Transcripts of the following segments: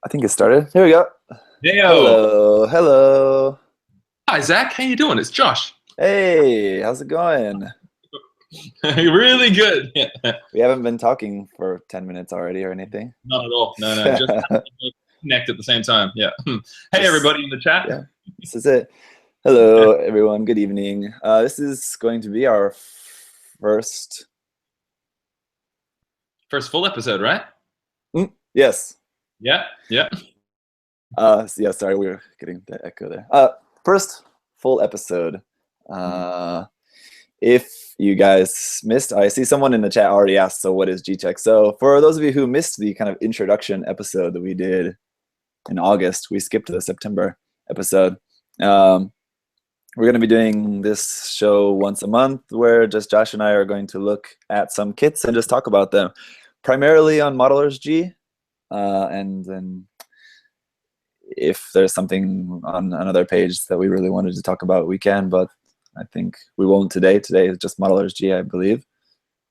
I think it started. Here we go. Yo. Hello, hello. Hi, Zach. How you doing? It's Josh. Hey, how's it going? Really good. We haven't been talking for 10 minutes already or anything. Not at all. No. Just connect at the same time. Yeah. Hey, everybody in the chat. Yeah, this is it. Hello, everyone. Good evening. This is going to be our first... First full episode, right? Yes. Yeah. Yeah, sorry, we were getting the echo there. First full episode. If you guys missed, I see someone in the chat already asked, so what is G-Tech? So for those of you who missed the kind of introduction episode that we did in August, we skipped the September episode. We're going to be doing this show once a month where just Josh and I are going to look at some kits and just talk about them, primarily on Modelers G, and then if there's something on another page that we really wanted to talk about, we can, but I think we won't today. Today is just Modelers G, I believe.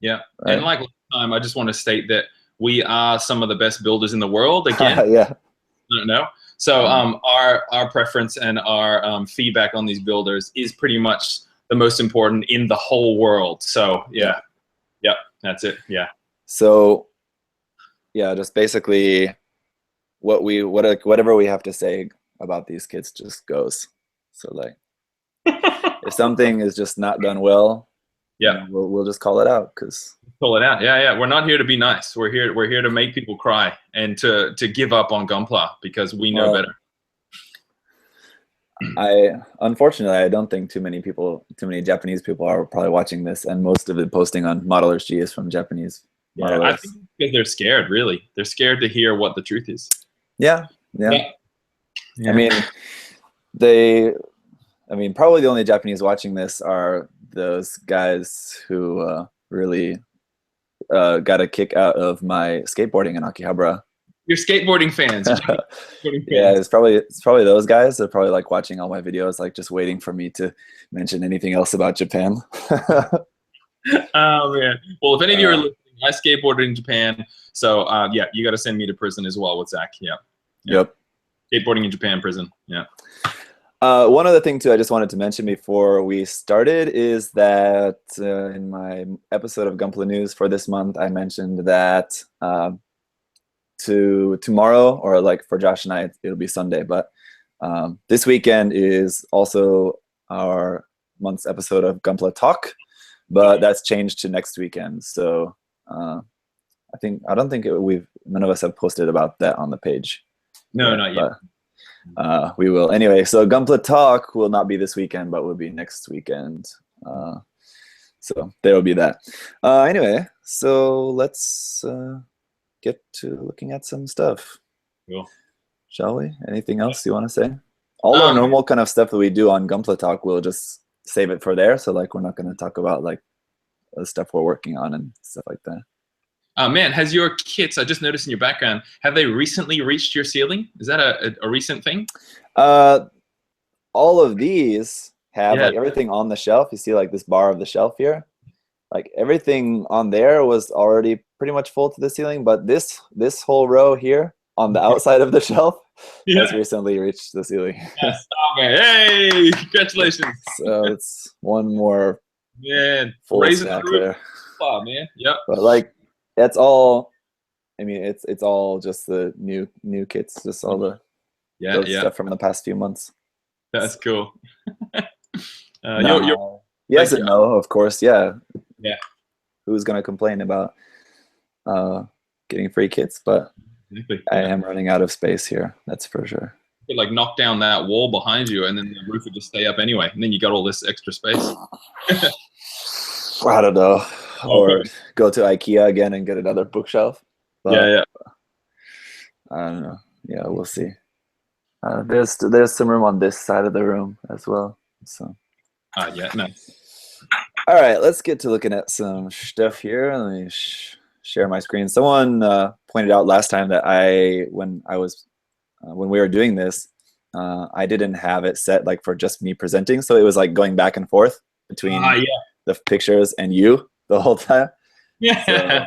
Yeah. Right? And like last time, I just want to state that we are some of the best builders in the world. Again, yeah. I don't know. So our preference and our feedback on these builders is pretty much the most important in the whole world. So yeah. Yep, that's it. Yeah. So yeah, just basically whatever we have to say about these kits just goes. So like if something is just not done well, yeah, we'll just call it out, because pull it out. Yeah. We're not here to be nice. We're here to make people cry and to give up on Gunpla because we know better. Unfortunately, I don't think too many Japanese people are probably watching this, and most of the posting on Modelers G is from Japanese modelers. I think because they're scared, really. They're scared to hear what the truth is. Yeah. I mean, probably the only Japanese watching this are those guys who really got a kick out of my skateboarding in Akihabara. You're skateboarding fans. Yeah, it's probably those guys. They're probably like watching all my videos, like just waiting for me to mention anything else about Japan. Oh man! Well, if any of you are listening, I skateboarded in Japan, so yeah, you got to send me to prison as well with Zach. Yeah. Yep. Skateboarding in Japan prison. Yeah. One other thing too, I just wanted to mention before we started is that in my episode of Gunpla News for this month, I mentioned that tomorrow, or like for Josh and I, it'll be Sunday, but this weekend is also our month's episode of Gunpla Talk, but that's changed to next weekend. So I don't think none of us have posted about that on the page. No, not yet. But we will anyway. So Gunpla Talk will not be this weekend, but will be next weekend. So there will be that. Anyway, so let's get to looking at some stuff. Cool. Shall we? Anything else you want to say? All our normal kind of stuff that we do on Gunpla Talk, we'll just save it for there. So like we're not going to talk about like the stuff we're working on and stuff like that. Man, has your kits, I just noticed in your background, have they recently reached your ceiling? Is that a recent thing? All of these have like everything on the shelf. You see like this bar of the shelf here? Like everything on there was already pretty much full to the ceiling, but this whole row here on the outside of the shelf has recently reached the ceiling. Yes. Okay. Hey, congratulations. So it's one more full stack there. Wow, man. Yep. But like that's all. I mean, it's all just the new kits, just all the stuff from the past few months. That's cool. Yes and no, of course. Yeah. Yeah. Who's gonna complain about getting free kits? But I am running out of space here. That's for sure. You could like knock down that wall behind you, and then the roof would just stay up anyway, and then you got all this extra space. I don't know. Or go to IKEA again and get another bookshelf. But, yeah. I don't know. Yeah, we'll see. There's some room on this side of the room as well. So. Yeah, nice. All right, let's get to looking at some stuff here. Let me share my screen. Someone pointed out last time that when we were doing this, I didn't have it set like for just me presenting, so it was like going back and forth between the pictures and you the whole time. Yeah. So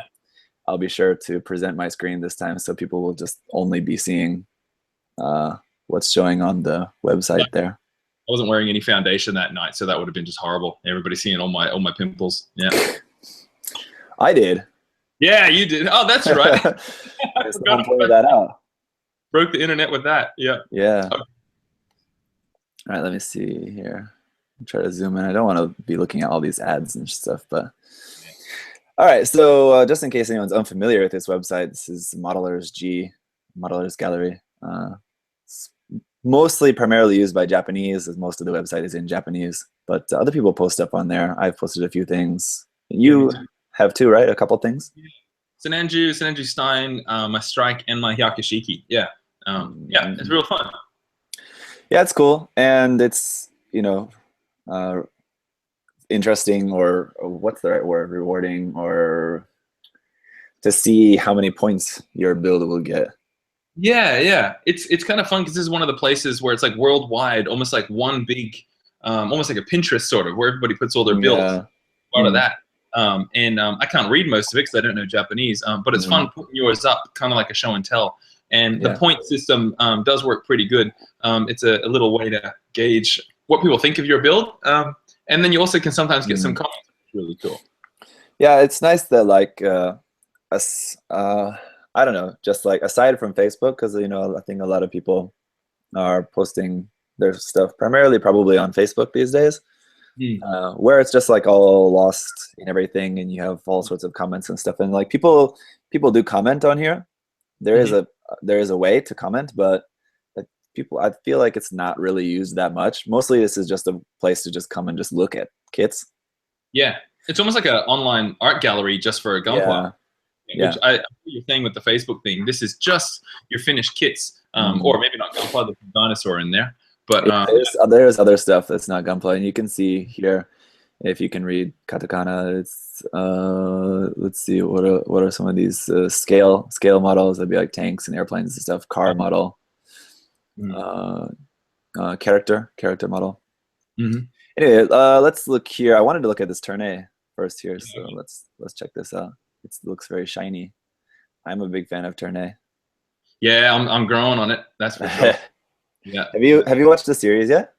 I'll be sure to present my screen this time, so people will just only be seeing what's showing on the website there. I wasn't wearing any foundation that night, so that would have been just horrible. Everybody seeing all my pimples. Yeah. I did. Yeah, you did. Oh, that's right. I Someone pointed that out. Broke the internet with that. Yeah. Yeah. Okay. All right, let me see here. I'll try to zoom in. I don't want to be looking at all these ads and stuff, but all right. So just in case anyone's unfamiliar with this website, this is Modelers Gallery. It's mostly primarily used by Japanese, as most of the website is in Japanese, but other people post up on there. I've posted a few things. You have too, right? A couple things. Senenju Stein, my strike, and my Hyakishiki. Yeah. Yeah, it's real fun. Yeah, it's cool, and it's interesting, or what's the right word? Rewarding, or to see how many points your build will get. Yeah. It's kind of fun because this is one of the places where it's like worldwide, almost like one big, almost like a Pinterest sort of, where everybody puts all their builds. Part of that. I can't read most of it because I don't know Japanese, but it's fun putting yours up, kind of like a show and tell. And the point system does work pretty good. It's a little way to gauge what people think of your build. And then you also can sometimes get some comments. It's really cool. Yeah, it's nice that like I don't know, just like aside from Facebook, because I think a lot of people are posting their stuff primarily probably on Facebook these days. Where it's just like all lost in everything, and you have all sorts of comments and stuff, and like people do comment on here. There is a way to comment, but I feel like it's not really used that much. Mostly this is just a place to just come and just look at kits. Yeah, it's almost like an online art gallery just for a Gunpla. Which you're saying with the Facebook thing, this is just your finished kits, or maybe not Gunpla, there's a dinosaur in there. But there's other stuff that's not Gunpla, and you can see here, if you can read katakana, it's let's see, what are some of these scale models? That'd be like tanks and airplanes and stuff. Car model, character model. Anyway, let's look here. I wanted to look at this Tournay first here, so let's check this out. It looks very shiny. I'm a big fan of Tournay. Yeah, I'm growing on it. That's for sure. Yeah. Have you watched the series yet?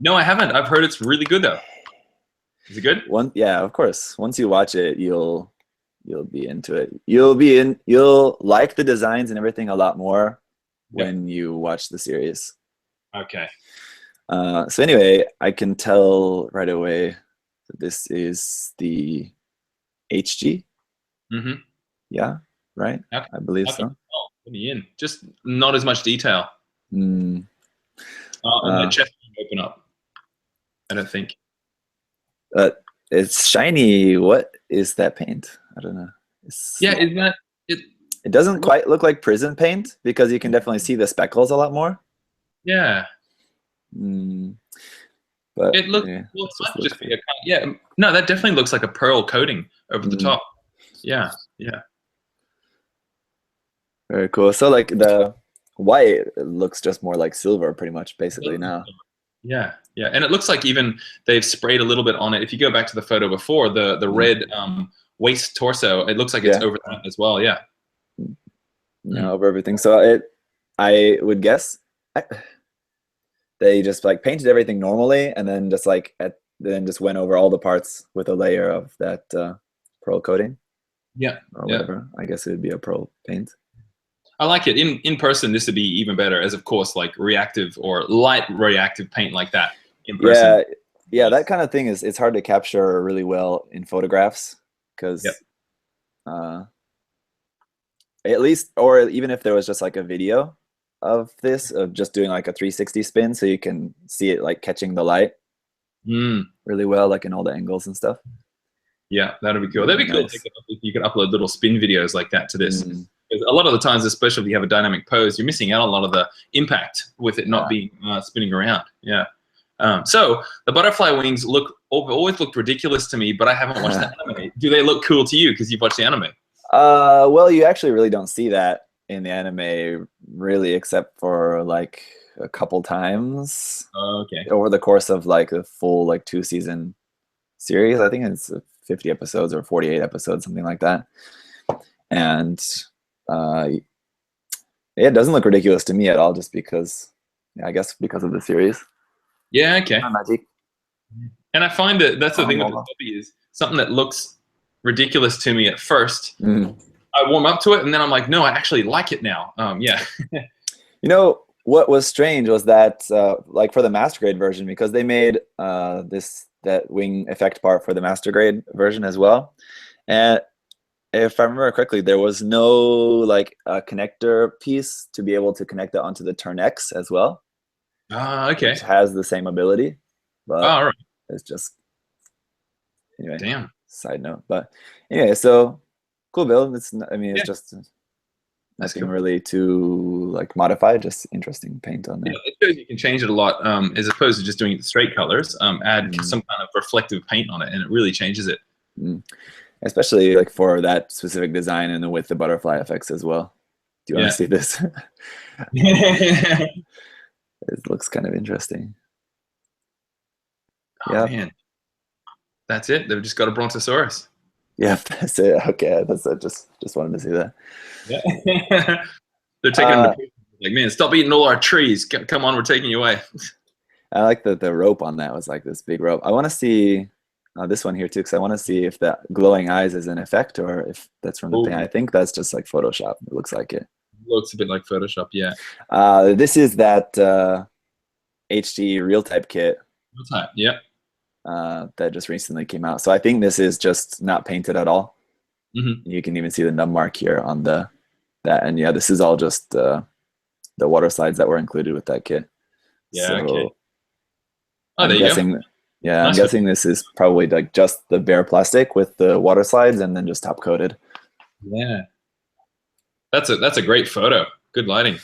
No, I haven't. I've heard it's really good though. Is it good? Yeah, of course. Once you watch it, you'll be into it. You'll like the designs and everything a lot more when you watch the series. Okay. So anyway, I can tell right away that this is the HG. Yeah, right. I believe so. Put me in. Just not as much detail. And the chest won't open up. I don't think. It's shiny. What is that paint? I don't know. Isn't that it? It doesn't quite look like prison paint because you can definitely see the speckles a lot more. Yeah. But it looks no, that definitely looks like a pearl coating over the top. Yeah. Very cool. So like the white looks just more like silver pretty much basically now. Yeah. And it looks like even they've sprayed a little bit on it. If you go back to the photo before, the red waist torso, it looks like it's over that as well. Yeah. Over everything. So I would guess they just like painted everything normally and then just like then just went over all the parts with a layer of that pearl coating. Yeah. Or whatever. I guess it would be a pearl paint. I like it. In person, this would be even better, as of course, like reactive or light reactive paint like that in person. Yeah, that kind of thing it's hard to capture really well in photographs because at least, or even if there was just like a video of this, of just doing like a 360 spin so you can see it like catching the light really well, like in all the angles and stuff. Yeah, that'd be cool. That'd be cool if you could upload little spin videos like that to this. Because a lot of the times, especially if you have a dynamic pose, you're missing out on a lot of the impact with it not being spinning around. Yeah. So the butterfly wings always looked ridiculous to me, but I haven't watched the anime. Do they look cool to you because you've watched the anime? Well, you actually really don't see that in the anime, really, except for like a couple times. Okay. Over the course of like a full like 2-season series. I think it's 50 episodes or 48 episodes, something like that. And It doesn't look ridiculous to me at all, just because, yeah, I guess because of the series. Yeah, okay. Magic. And I find that that's the thing with this hobby is something that looks ridiculous to me at first. I warm up to it, and then I'm like, no, I actually like it now. Yeah. You know, what was strange was that, like for the master grade version, because they made that wing effect part for the master grade version as well, and if I remember correctly, there was no like connector piece to be able to connect it onto the Turn X as well. Okay. Which has the same ability, but all right. it's just anyway. Damn. Side note, but anyway, so cool build. It's I mean, it's just nothing cool. really too like modified, just interesting paint on there. Yeah, it shows you can change it a lot, as opposed to just doing it straight colors. Add some kind of reflective paint on it, and it really changes it. Especially like for that specific design and with the butterfly effects as well. Do you want to see this? It looks kind of interesting. Oh, man. That's it. They've just got a Brontosaurus. Yeah, that's it. Okay, that's it. Just wanted to see that. Yeah. They're taking him to like, man, stop eating all our trees. Come on, we're taking you away. I like that the rope on that was like this big rope. I want to see this one here too, because I want to see if that glowing eyes is an effect or if that's from the paint. I think that's just like Photoshop. It looks like it. Looks a bit like Photoshop, yeah. This is that HD real type kit. Real type, yeah. That just recently came out. So I think this is just not painted at all. You can even see the nub mark here on that. And yeah, this is all just the water slides that were included with that kit. Yeah, so okay. Oh, there you go. Yeah, nice. I'm guessing this is probably like just the bare plastic with the water slides and then just top coated. Yeah. That's a great photo. Good lighting.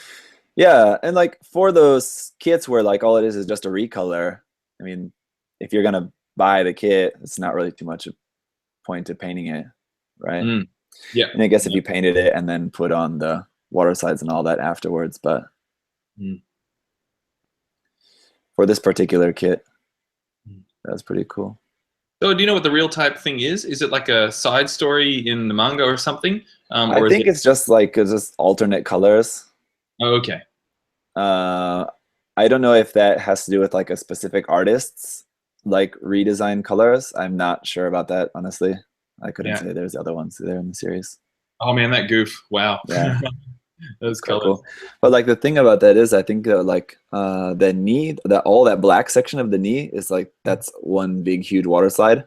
Yeah, and like for those kits where like all it is just a recolor, I mean, if you're gonna buy the kit, it's not really too much a point to painting it, right? Yeah. And I guess if you painted it and then put on the water slides and all that afterwards, but for this particular kit, that's pretty cool. So do you know what the real type thing is? Is it like a side story in the manga or something? I think it's just like just alternate colors. Oh, okay. I don't know if that has to do with like a specific artist's like redesign colors. I'm not sure about that, honestly. I couldn't say there's other ones there in the series. Oh man, that goof! Wow. Yeah. Those colors. Cool. But like the thing about that is, I think like the knee, all that black section of the knee is like that's one big huge water slide.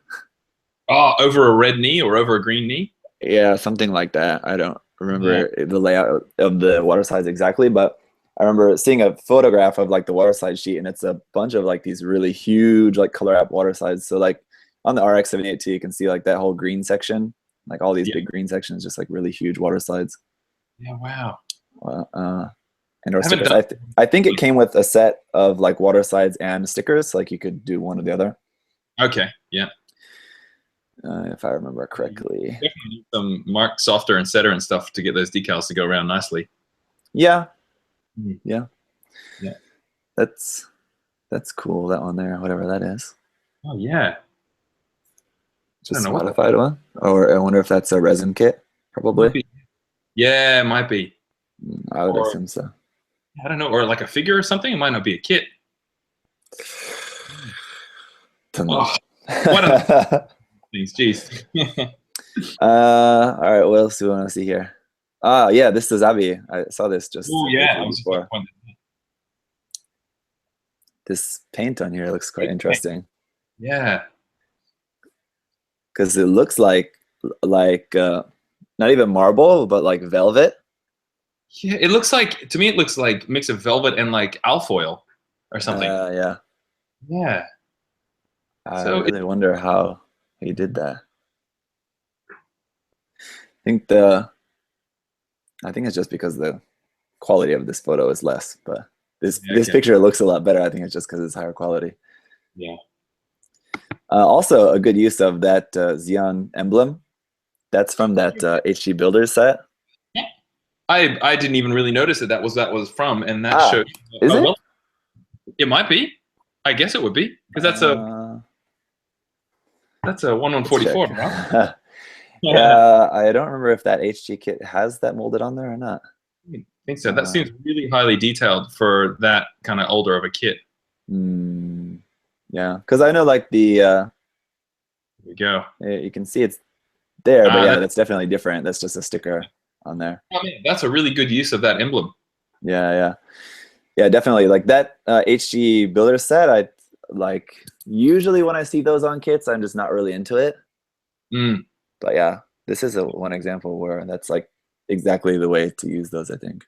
Oh, over a red knee or over a green knee? Yeah, something like that. I don't remember the layout of the water slides exactly, but I remember seeing a photograph of like the water slide sheet, and it's a bunch of like these really huge like color app water slides. So like on the RX-78 you can see like that whole green section, like all these big green sections, just like really huge water slides. Yeah, wow. And or stickers. I think it came with a set of like water slides and stickers, like you could do one or the other. Okay, yeah. If I remember correctly. Definitely need some mark softer and setter and stuff to get those decals to go around nicely. Yeah. Yeah. That's cool, that one there, whatever that is. Oh yeah. Just a modified one? Or I wonder if that's a resin kit, probably. Yeah, it might be. I would assume so. I don't know, or like a figure or something. It might not be a kit. What things? Jeez. All right, what else do we want to see here? Yeah, this is Abi. I saw this just before. This paint on here looks quite interesting. Yeah. Because it looks like not even marble, but like velvet. Yeah, it looks like, to me, it looks like a mix of velvet and like alfoil or something. Yeah. Yeah. I really wonder how he did that. I think it's just because the quality of this photo is less, but this picture looks a lot better. I think it's just because it's higher quality. Yeah. Also, a good use of that Xeon emblem. That's from that HG Builders set. Yeah. I didn't even really notice that was from, and that showed. Is it? Well, it might be. I guess it would be, because that's a 1144, right? Yeah, I don't remember if that HG kit has that molded on there or not. I think think so. That seems really highly detailed for that kind of older of a kit. Yeah, because I know like the There we go. you can see it's there, but yeah, that's definitely different. That's just a sticker on there. I mean, that's a really good use of that emblem. Yeah, definitely. Like that HG builder set, I like usually when I see those on kits, I'm just not really into it. But yeah, this is one example where that's like exactly the way to use those, I think.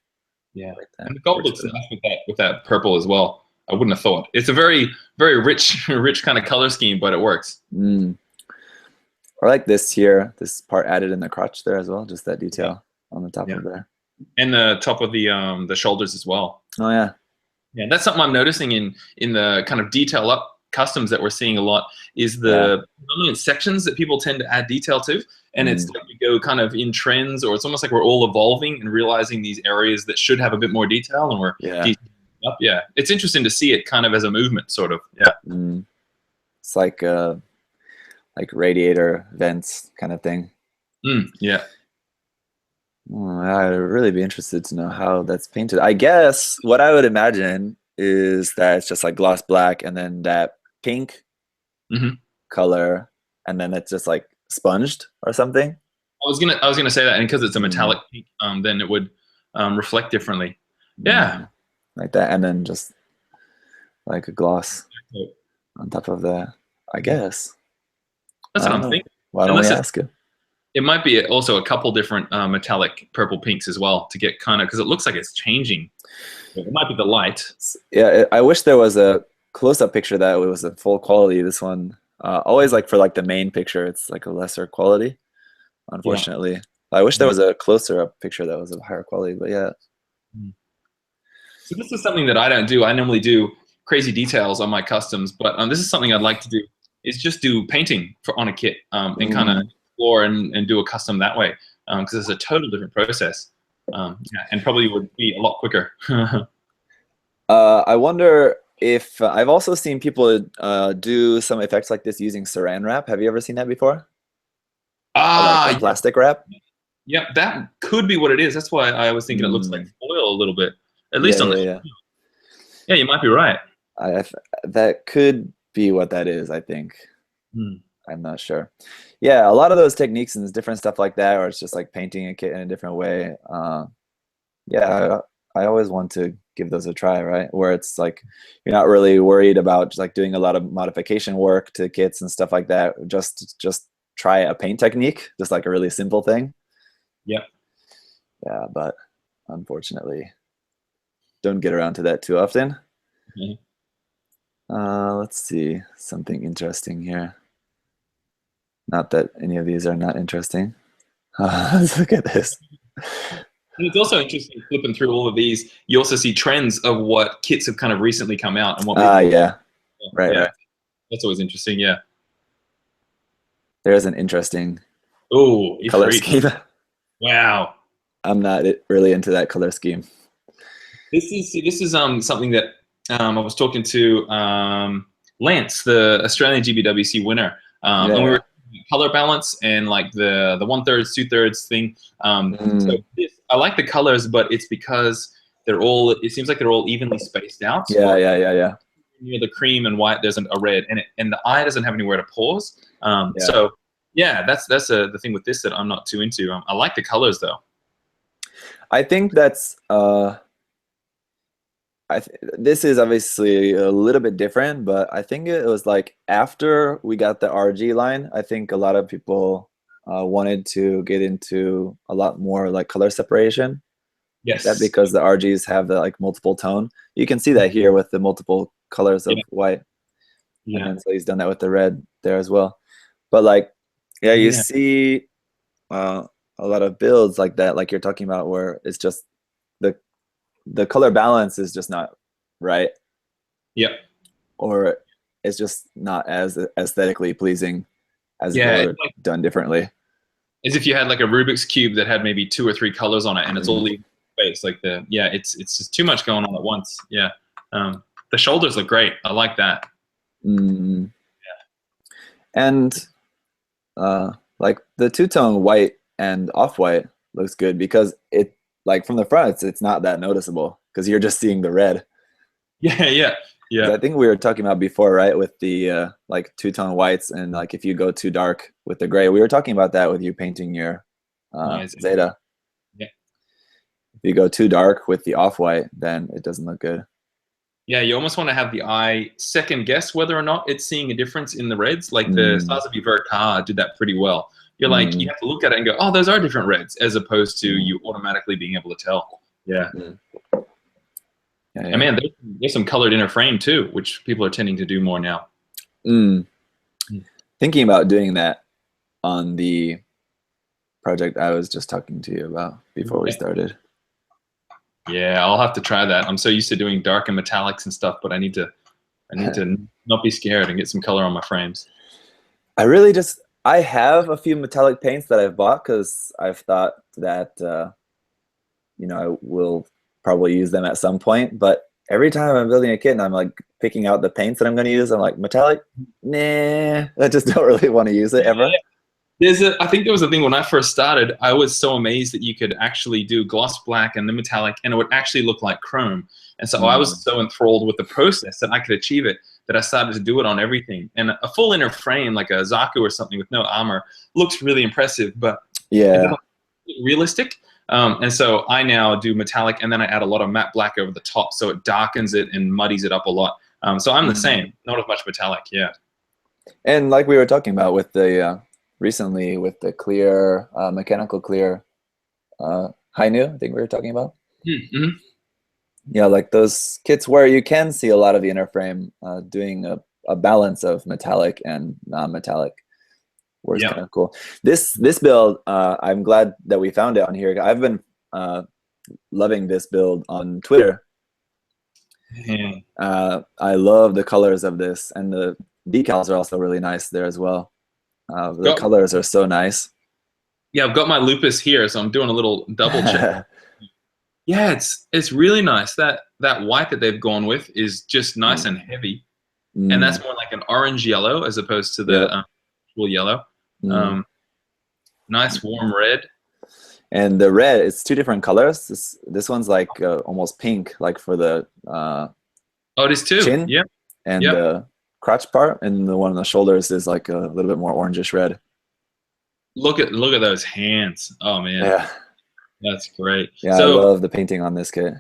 Yeah, and the gold looks nice with that purple as well. I wouldn't have thought. It's a very, very rich kind of color scheme, but it works. I like this here, this part added in the crotch there as well, just that detail on the top of there. And the top of the shoulders as well. Oh yeah. Yeah, that's something I'm noticing in the kind of detail up customs that we're seeing a lot is the prominent sections that people tend to add detail to. And it's like we go kind of in trends, or it's almost like we're all evolving and realizing these areas that should have a bit more detail, and we're detailing up. Yeah, it's interesting to see it kind of as a movement, sort of. Yeah. It's like radiator vents kind of thing. Yeah. I'd really be interested to know how that's painted. I guess what I would imagine is that it's just like gloss black and then that pink color, and then it's just like sponged or something. I was gonna say that, and because it's a metallic pink, then it would reflect differently. Yeah. Like that, and then just like a gloss on top of that, I guess. That's what I'm thinking. Why don't we ask him? It might be also a couple different metallic purple pinks as well to get kind of, because it looks like it's changing. It might be the light. Yeah, I wish there was a close-up picture that it was a full quality. This one, always like for like the main picture, it's like a lesser quality, unfortunately. I wish there was a closer-up picture that was of higher quality, but yeah. So this is something that I don't do. I normally do crazy details on my customs, but this is something I'd like to do, is just do painting on a kit and kind of explore and do a custom that way, because it's a total different process, and probably would be a lot quicker. I wonder if I've also seen people do some effects like this using saran wrap. Have you ever seen that before? Like plastic wrap? Yep, that could be what it is. That's why I was thinking it looks like foil a little bit, at least on the yeah, you might be right. That could be what that is, I think. I'm not sure. Yeah, a lot of those techniques and different stuff like that, or it's just like painting a kit in a different way. Yeah, I always want to give those a try, right? Where it's like you're not really worried about just like doing a lot of modification work to kits and stuff like that. Just try a paint technique, just like a really simple thing. Yeah, but unfortunately, don't get around to that too often. Let's see, something interesting here. Not that any of these are not interesting. Let's look at this. And it's also interesting flipping through all of these. You also see trends of what kits have kind of recently come out and what. Right. That's always interesting. Yeah. There's an interesting color scheme. Wow. I'm not really into that color scheme. This is something that I was talking to Lance, the Australian GBWC winner, and we were color balance and like the 1/3, 2/3 thing. So I like the colors, but it's because it seems like they're all evenly spaced out. Yeah. Near the cream and white, there's a red, and the eye doesn't have anywhere to pause. So yeah, that's the thing with this that I'm not too into. I like the colors though. I think that's this is obviously a little bit different, but I think it was like after we got the RG line, I think a lot of people wanted to get into a lot more like color separation. Yes. That because the RGs have the like multiple tone. You can see that here with the multiple colors of white. And then so he's done that with the red there as well. But like, you see a lot of builds like that, like you're talking about, where it's just the color balance is just not right. Yep. Or it's just not as aesthetically pleasing as if it were done differently. As if you had like a Rubik's Cube that had maybe 2 or 3 colors on it, and it's all even space. Like it's just too much going on at once. Yeah. The shoulders look great. I like that. Yeah. And like the two-tone white and off-white looks good because like from the front, it's not that noticeable because you're just seeing the red. Yeah. I think we were talking about before, right, with the like two-tone whites, and like if you go too dark with the gray, we were talking about that with you painting your Zeta. Yeah. If you go too dark with the off-white, then it doesn't look good. Yeah, you almost want to have the eye second guess whether or not it's seeing a difference in the reds. Like the Stars of Verka did that pretty well. You're like, you have to look at it and go, oh, those are different reds, as opposed to you automatically being able to tell. Yeah. And man, there's some colored inner frame too, which people are tending to do more now. Thinking about doing that on the project I was just talking to you about before we started. Yeah, I'll have to try that. I'm so used to doing dark and metallics and stuff, but I need to not be scared and get some color on my frames. I have a few metallic paints that I've bought because I've thought that I will probably use them at some point. But every time I'm building a kit and I'm like picking out the paints that I'm going to use, I'm like, metallic, nah, I just don't really want to use it ever. I think there was a thing when I first started, I was so amazed that you could actually do gloss black and the metallic and it would actually look like chrome. And so I was so enthralled with the process that I could achieve it that I started to do it on everything. And a full inner frame, like a Zaku or something with no armor, looks really impressive, but realistic. And so I now do metallic and then I add a lot of matte black over the top so it darkens it and muddies it up a lot. So I'm the same, not as much metallic, And like we were talking about with the recently with the clear, mechanical clear Hainu, I think we were talking about. Yeah, like those kits where you can see a lot of the inner frame doing a balance of metallic and non-metallic works kind of cool. This build, I'm glad that we found it on here. I've been loving this build on Twitter. I love the colors of this, and the decals are also really nice there as well. The colors are so nice. Yeah, I've got my lupus here, so I'm doing a little double check. Yeah, it's really nice. That white that they've gone with is just nice and heavy, and that's more like an orange yellow as opposed to the actual yellow. Nice warm red. And the red, it's two different colors. This one's like almost pink, like for the it is too. Chin, and the crotch part, and the one on the shoulders is like a little bit more orangish red. Look at those hands. Oh man. Yeah. That's great. Yeah, so, I love the painting on this kit.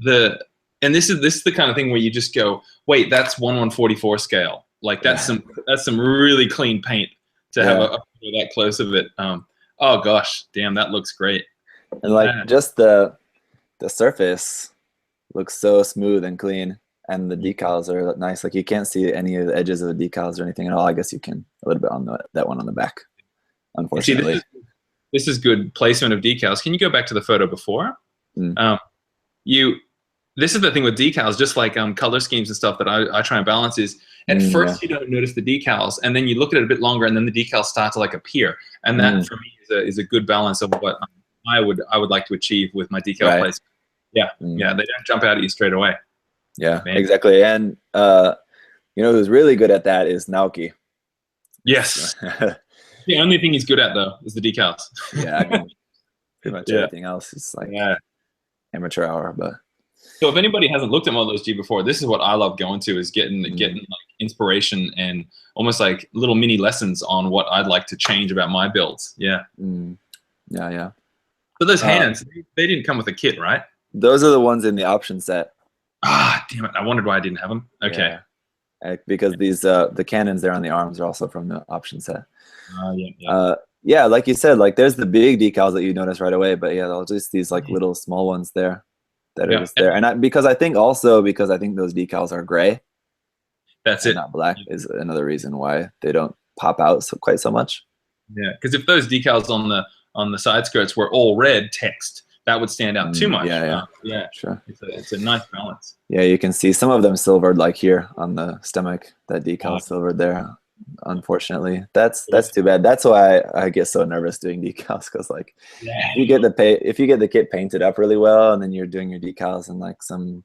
And this is the kind of thing where you just go, wait, that's 1/144 scale. Like that's some really clean paint to have a that close of it. Oh gosh, damn, that looks great. And like just the surface looks so smooth and clean, and the decals are nice. Like you can't see any of the edges of the decals or anything at all. I guess you can a little bit on that one on the back, unfortunately. See, this is good placement of decals. Can you go back to the photo before? This is the thing with decals, just like color schemes and stuff that I try and balance is at first you don't notice the decals, and then you look at it a bit longer, and then the decals start to like appear, and that for me is a good balance of what I would like to achieve with my decal placement. Yeah, they don't jump out at you straight away. Yeah, exactly. And who's really good at that is Naoki. Yes. The only thing he's good at though is the decals. Yeah, I mean, pretty much everything else is like amateur hour. But so if anybody hasn't looked at Model G before, this is what I love going to, is getting like inspiration and almost like little mini lessons on what I'd like to change about my builds. Yeah. Yeah. So those hands, they didn't come with a kit, right? Those are the ones in the option set. Ah, damn it! I wondered why I didn't have them. Okay. Because these the cannons there on the arms are also from the option set. Yeah, like you said, like there's the big decals that you notice right away, but there's just these like little small ones there that are just there. And because I think those decals are gray. That's it. Not black is another reason why they don't pop out quite so much. Yeah, because if those decals on the side skirts were all red text, that would stand out too much. Yeah, sure. It's a nice balance. Yeah, you can see some of them silvered, like here on the stomach. That decal silvered there. Unfortunately, that's too bad. That's why I get so nervous doing decals, because like if you get the kit painted up really well, and then you're doing your decals and like some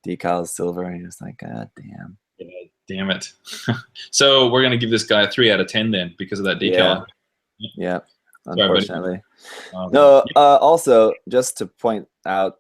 decals silver, and you're just like, God damn. Yeah, damn it. So we're gonna give this guy a 3 out of 10 then because of that decal. Yeah. unfortunately. Sorry, No, also, just to point out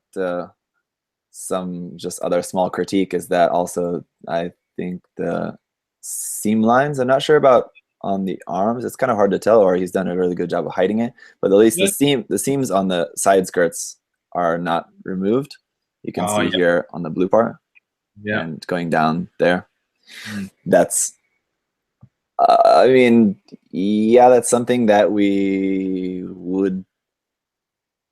some just other small critique is that also I think the seam lines, I'm not sure about on the arms. It's kind of hard to tell, or he's done a really good job of hiding it. But at least the seams on the side skirts are not removed. You can see here on the blue part, and going down there. That's, I mean, yeah, that's something that we would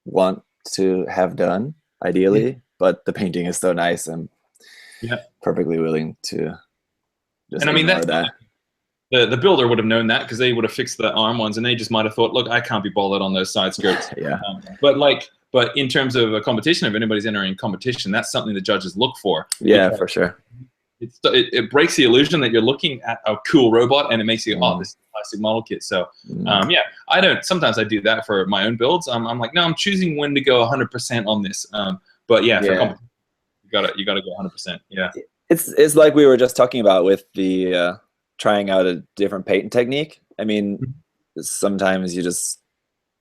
want to have done ideally, but the painting is so nice. I'm perfectly willing to just ignore that. The builder would have known that because they would have fixed the arm ones, and they just might have thought, look, I can't be bothered on those side skirts. But in terms of a competition, if anybody's entering competition, that's something the judges look for. Yeah, for sure. It breaks the illusion that you're looking at a cool robot, and it makes you, oh, this is a plastic model kit. So sometimes I do that for my own builds. I'm like, no, I'm choosing when to go 100% on this. But yeah, for competition, you gotta go 100%. Yeah. It's like we were just talking about with the trying out a different paint technique. I mean, sometimes you just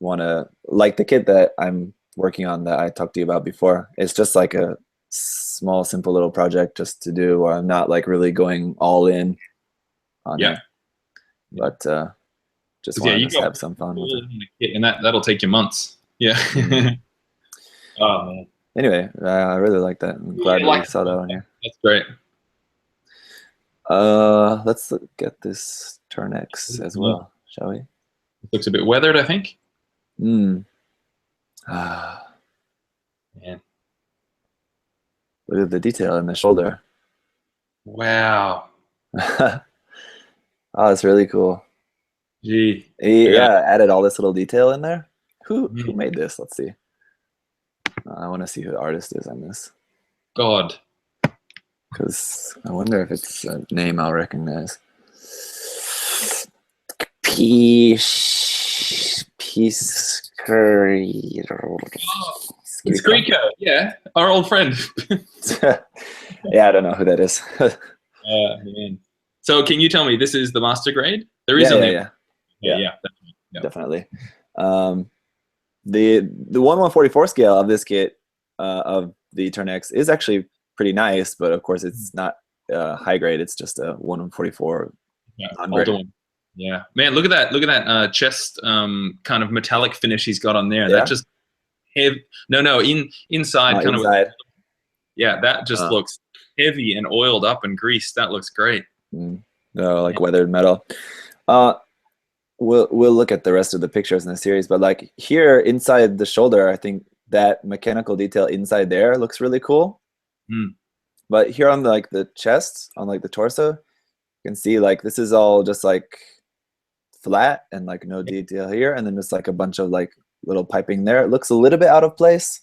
want to, like the kit that I'm working on that I talked to you about before. It's just like a small, simple little project just to do, or I'm not like really going all in on it. But just want to just have some fun with it. And that'll take you months. Yeah. Oh man. Anyway, I really like that. I'm glad we saw that on here. That's great. Let's look at this Turn X as well, shall we? It looks a bit weathered, I think. Man. Look at the detail in the shoulder. Wow. Oh, that's really cool. Gee. Added all this little detail in there. Who made this? Let's see. I want to see who the artist is on this. God. Because I wonder if it's a name I'll recognize. Peace Curry. It's Greco, yeah, our old friend. Yeah, I don't know who that is. Man. So can you tell me, this is the master grade? There is a name. Yeah, definitely. The 1/144 scale of this kit of the Turn X is actually pretty nice, but of course it's not high grade. It's just a 1/144. Yeah, man, look at that! Look at that chest kind of metallic finish he's got on there. Yeah? That just inside kind inside. of. Yeah, that just looks heavy and oiled up and greased. That looks great. Like weathered metal. We'll look at the rest of the pictures in the series, but like here inside the shoulder, I think that mechanical detail inside there looks really cool. But here on the chest, on like the torso, you can see like this is all just like flat and like no detail here, and then just like a bunch of like little piping there. It looks a little bit out of place.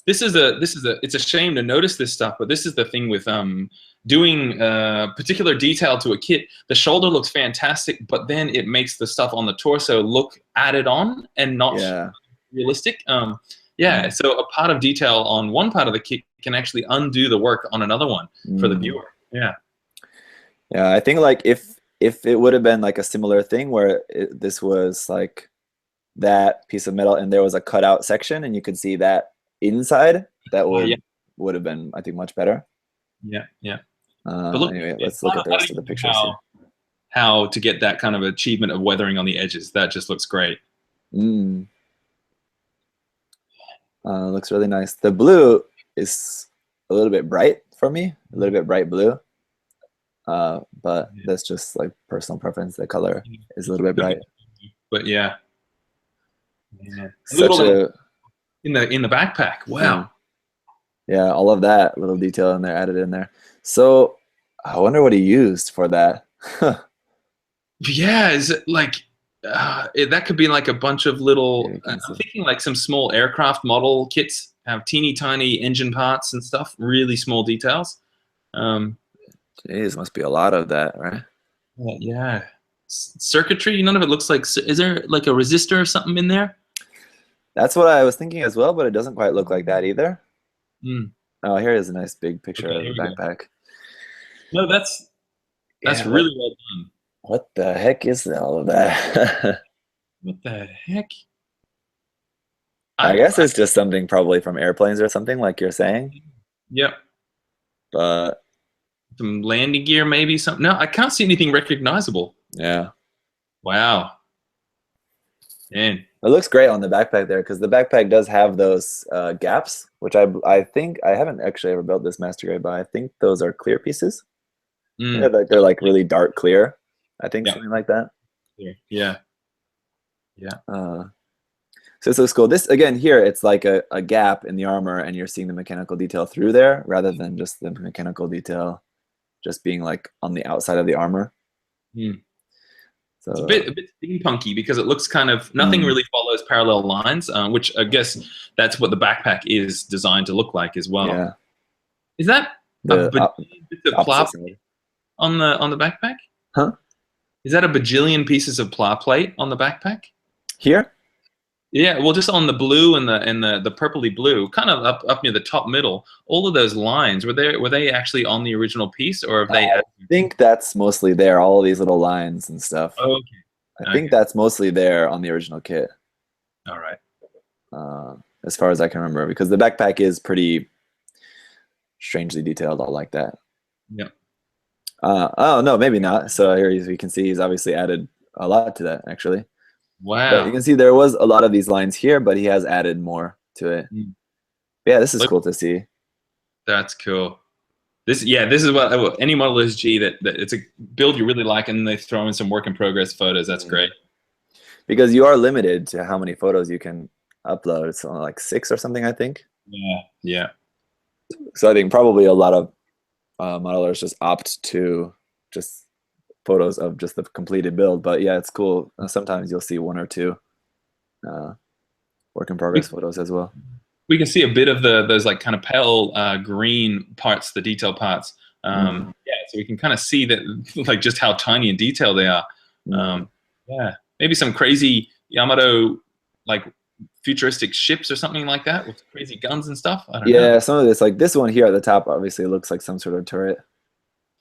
It's a shame to notice this stuff, but this is the thing with doing particular detail to a kit. The shoulder looks fantastic, but then it makes the stuff on the torso look added on and not realistic. So a part of detail on one part of the kit can actually undo the work on another one for the viewer. Yeah, I think like if it would have been like a similar thing where this was like that piece of metal and there was a cutout section and you could see that inside, that would have been, I think, much better. But look, anyway, let's look at the rest of the pictures here. How to get that kind of achievement of weathering on the edges. That just looks great. Looks really nice. The blue is a little bit bright for me, a little bit bright blue. But that's just like personal preference. The color is a little bit bright. But such a in the backpack. Wow. Yeah, all of that little detail in there added in there. So I wonder what he used for that. Yeah, is it like that could be like a bunch of little. I'm thinking like some small aircraft model kits have teeny tiny engine parts and stuff. Really small details. Jeez, must be a lot of that, right? Yeah. Circuitry. None of it looks like. Is there like a resistor or something in there? That's what I was thinking as well, but it doesn't quite look like that either. Oh, here is a nice big picture of the backpack. No, that's really well done. What the heck is all of that? What the heck? I guess it's just something probably from airplanes or something, like you're saying. Yep. But Some landing gear, maybe something. No, I can't see anything recognizable. yeah. Wow. Man. It looks great on the backpack there because the backpack does have those gaps, which I think I haven't actually ever built this master grade, but I think those are clear pieces. Yeah, they're like really dark clear. I think something like that. Yeah. Yeah. So this looks cool. This again here, it's like a gap in the armor, and you're seeing the mechanical detail through there, rather than just the mechanical detail just being like on the outside of the armor. So it's a bit steampunky because it looks kind of nothing really follows parallel lines, which I guess that's what the backpack is designed to look like as well. Yeah. Is that a bajillion bits of pla on the backpack? Huh? Is that a bajillion pieces of pla plate on the backpack? Here? Yeah, well, just on the blue and the purpley blue, kind of up near the top middle. All of those lines were they actually on the original piece, or have they? I think that's mostly there. All of these little lines and stuff. Oh, okay. I think that's mostly there on the original kit. All right. As far as I can remember, because the backpack is pretty strangely detailed. I like that. Yeah. Oh no, maybe not. So here you can see he's obviously added a lot to that actually. Wow. But you can see there was a lot of these lines here, but he has added more to it. Yeah, this is cool to see. That's cool. This is what any Model SG that it's a build you really like, and they throw in some work in progress photos. That's great. Because you are limited to how many photos you can upload. It's only like 6 or something, I think. Yeah. So I think probably a lot of modelers just opt to just photos of just the completed build. But yeah, it's cool. Sometimes you'll see 1 or 2 work in progress photos as well. We can see a bit of those like kind of pale green parts, the detail parts. Yeah, so we can kind of see that like just how tiny and detailed they are. Yeah, maybe some crazy Yamato like futuristic ships or something like that with crazy guns and stuff. I don't know. Some of this, like this one here at the top, obviously looks like some sort of turret.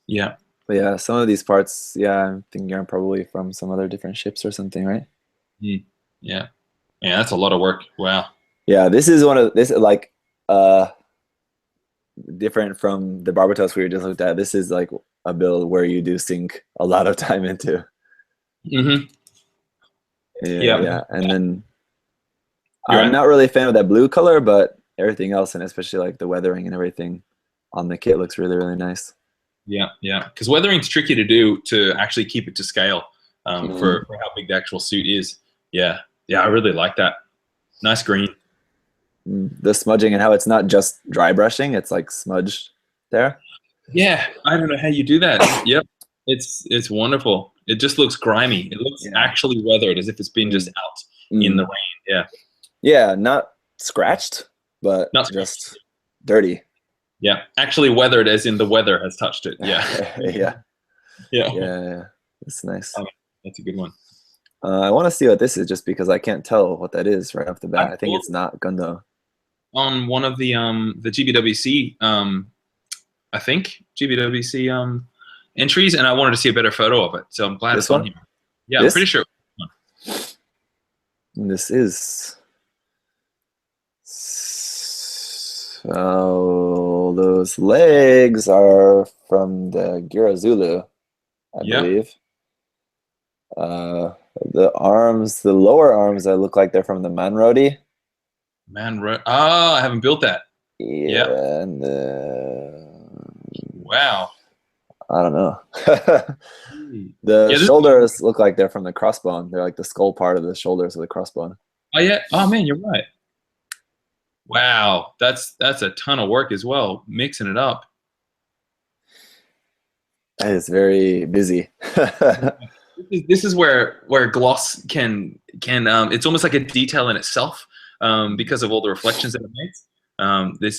Yeah. But yeah, some of these parts, I'm thinking are probably from some other different ships or something, right? Yeah, that's a lot of work. Wow. Yeah, this is like different from the Barbatos we just looked at. This is like a build where you do sink a lot of time into. Yeah, and then I'm not really a fan of that blue color, but everything else, and especially like the weathering and everything on the kit looks really, really nice. Yeah, because weathering's tricky to do to actually keep it to scale for how big the actual suit is. Yeah, I really like that. Nice green. The smudging and how it's not just dry brushing, it's like smudged there. Yeah, I don't know how you do that. Yep, it's wonderful. It just looks grimy. It looks actually weathered, as if it's been just out in the rain. Yeah, not scratched, but not just dirty. Yeah, actually weathered, as in the weather has touched it. Yeah. That's nice. That's a good one. I want to see what this is, just because I can't tell what that is right off the bat. I think it's not Gundam. On one of the GBWC, I think GBWC entries, and I wanted to see a better photo of it. So I'm glad it's on here. Yeah, I'm pretty sure. This is. So those legs are from the Gira Zulu, I believe. The arms, the lower arms, that look like they're from the Manrodi. I haven't built that. Yeah. And wow. I don't know. The shoulders look like they're from the crossbone. They're like the skull part of the shoulders of the crossbone. Oh yeah. Oh man, you're right. Wow, that's a ton of work as well, mixing it up. That is very busy. This is where gloss can it's almost like a detail in itself because of all the reflections that it makes.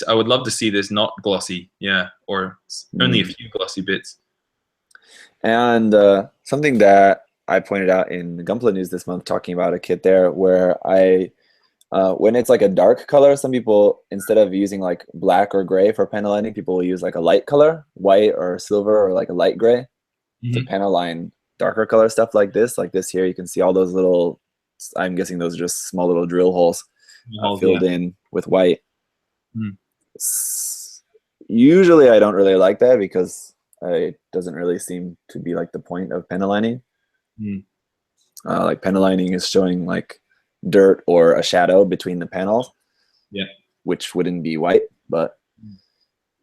I would love to see this not glossy, or only a few glossy bits. And something that I pointed out in the Gunpla News this month, talking about a kit there where when it's like a dark color, some people, instead of using like black or gray for panel lining, people will use like a light color, white or silver, or like a light gray to panel line darker color stuff like this. Like this here, you can see all those little I'm guessing those are just small little drill holes filled in with white. Usually I don't really like that because it doesn't really seem to be like the point of pen aligning. Like pen aligning is showing like dirt or a shadow between the panels, which wouldn't be white, but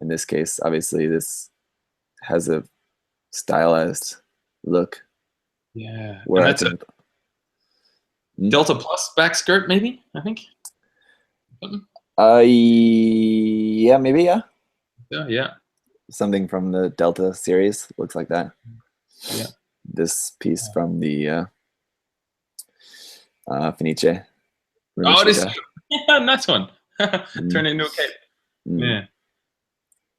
in this case, obviously this has a stylized look. Yeah, where and that's a Delta Plus back skirt, maybe, I think. Yeah, maybe, yeah. Yeah. Something from the Delta series looks like that. Yeah. This piece from the Fenice. Oh, this nice one. Turn it into a cape.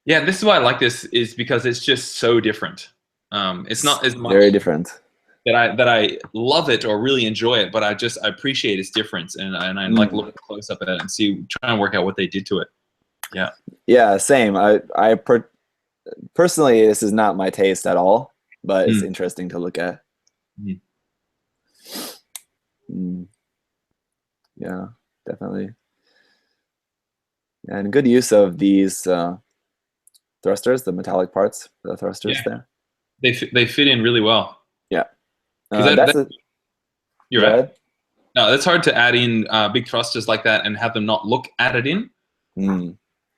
Yeah, this is why I like this, is because it's just so different. It's not as much very different that I love it or really enjoy it, but I appreciate its difference, and I like looking close up at it and try and work out what they did to it. Yeah, same. Personally, this is not my taste at all, but it's interesting to look at. Yeah, definitely. And good use of these thrusters, the metallic parts, the thrusters there. They fit in really well. Yeah. You're right. No, that's hard to add in big thrusters like that and have them not look added in.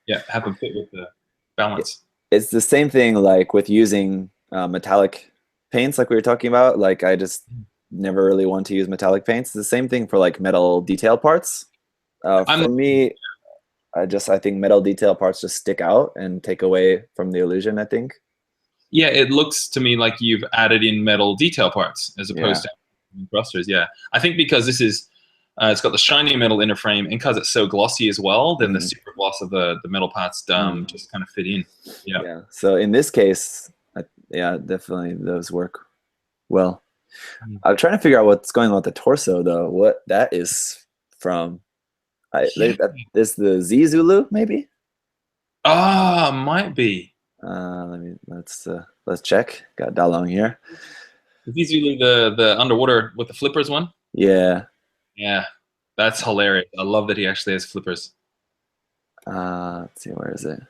Yeah, have them fit with the balance. It's the same thing like with using metallic paints like we were talking about. Like I just never really want to use metallic paints. It's the same thing for like metal detail parts. For me, I think metal detail parts just stick out and take away from the illusion, I think. Yeah, it looks to me like you've added in metal detail parts as opposed to thrusters. Yeah, I think because this is, it's got the shiny metal inner frame, and because it's so glossy as well, then the super gloss of the metal parts just kind of fit in. Yeah. So in this case, yeah, definitely those work well. I'm trying to figure out what's going on with the torso, though. What that is from? Is the Z Zulu maybe? Might be. Let's check. Got Dalong here. Is Zulu the underwater with the flippers one? Yeah. Yeah, that's hilarious. I love that he actually has flippers. Let's see, where is it?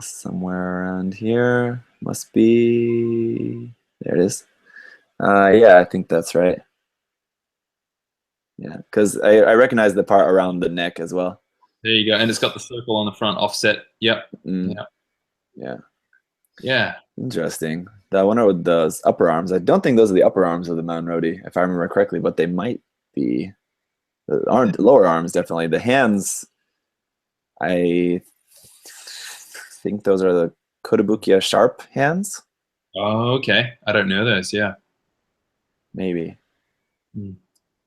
Somewhere around here. Must be. There it is. Yeah, I think that's right. Yeah, because I recognize the part around the neck as well. There you go, and it's got the circle on the front offset. Yep. Yeah. Interesting. I wonder what those upper arms. I don't think those are the upper arms of the Mountain Roadie, if I remember correctly, but they might be. The lower arms, definitely. The hands, I think those are the Kotobukiya Sharp hands. Oh, okay. I don't know those. Yeah. Maybe.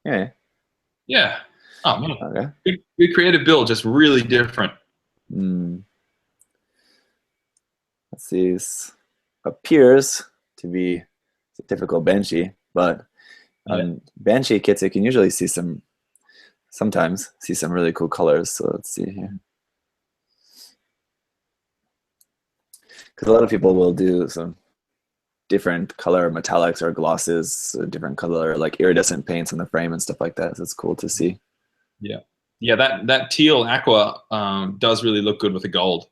Yeah. Yeah. Oh, man. Okay. Good creative build, just really different. Let's see. This appears to be a typical Banshee, but on Banshee kits, you can usually sometimes see some really cool colors. So let's see here. Because a lot of people will do some different color metallics or glosses, different color like iridescent paints on the frame and stuff like that. So it's cool to see. Yeah. That teal aqua does really look good with the gold.